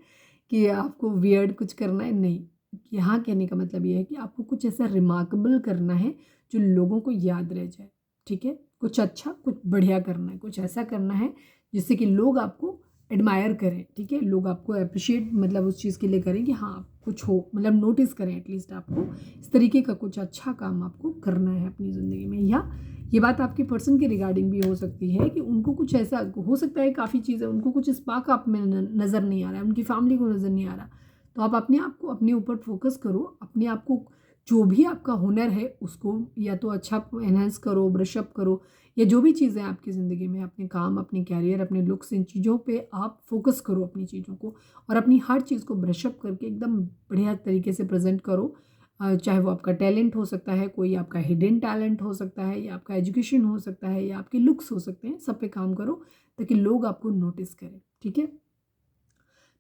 कि आपको वियर्ड कुछ करना है, नहीं। यहाँ कहने का मतलब ये है कि आपको कुछ ऐसा रिमार्केबल करना है जो लोगों को याद रह जाए, ठीक है। कुछ अच्छा, कुछ बढ़िया करना है, कुछ ऐसा करना है जिससे कि लोग आपको एडमायर करें, ठीक है। लोग आपको अप्रिशिएट मतलब उस चीज़ के लिए करें कि हाँ कुछ हो, मतलब नोटिस करें एटलीस्ट आपको। इस तरीके का कुछ अच्छा काम आपको करना है अपनी ज़िंदगी में। या ये बात आपके पर्सन के रिगार्डिंग भी हो सकती है कि उनको कुछ ऐसा हो सकता है, काफ़ी चीज़ें उनको कुछ स्पार्क आप में नज़र नहीं आ रहा है, उनकी फैमिली को नज़र नहीं आ रहा। तो आप अपने आप को अपने ऊपर फोकस करो, अपने आप को जो भी आपका हुनर है उसको या तो अच्छा एनहेंस करो, ब्रशअप करो, या जो भी चीज़ें आपकी ज़िंदगी में, अपने काम, अपने कैरियर, अपने लुक्स, इन चीज़ों पे आप फोकस करो अपनी चीज़ों को, और अपनी हर चीज़ को ब्रशअप करके एकदम बढ़िया तरीके से प्रेजेंट करो। चाहे वो आपका टैलेंट हो सकता है, कोई आपका हिडन टैलेंट हो सकता है, या आपका एजुकेशन हो सकता है, या आपके लुक्स हो सकते हैं, सब पे काम करो ताकि लोग आपको नोटिस करें, ठीक है।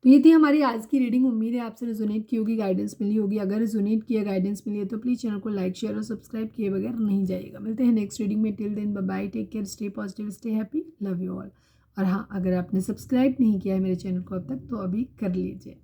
तो ये थी हमारी आज की रीडिंग। उम्मीद है आपसे रिजोनेट की होगी, गाइडेंस मिली होगी। अगर रिजोनेट किया, गाइडेंस मिली है, तो प्लीज़ चैनल को लाइक, शेयर और सब्सक्राइब किए बगैर नहीं जाइएगा। मिलते हैं नेक्स्ट रीडिंग में। Till then bye bye, take care, stay positive, stay happy, love you all. और हाँ, अगर आपने सब्सक्राइब नहीं किया है मेरे चैनल को अब तक, तो अभी कर लीजिए।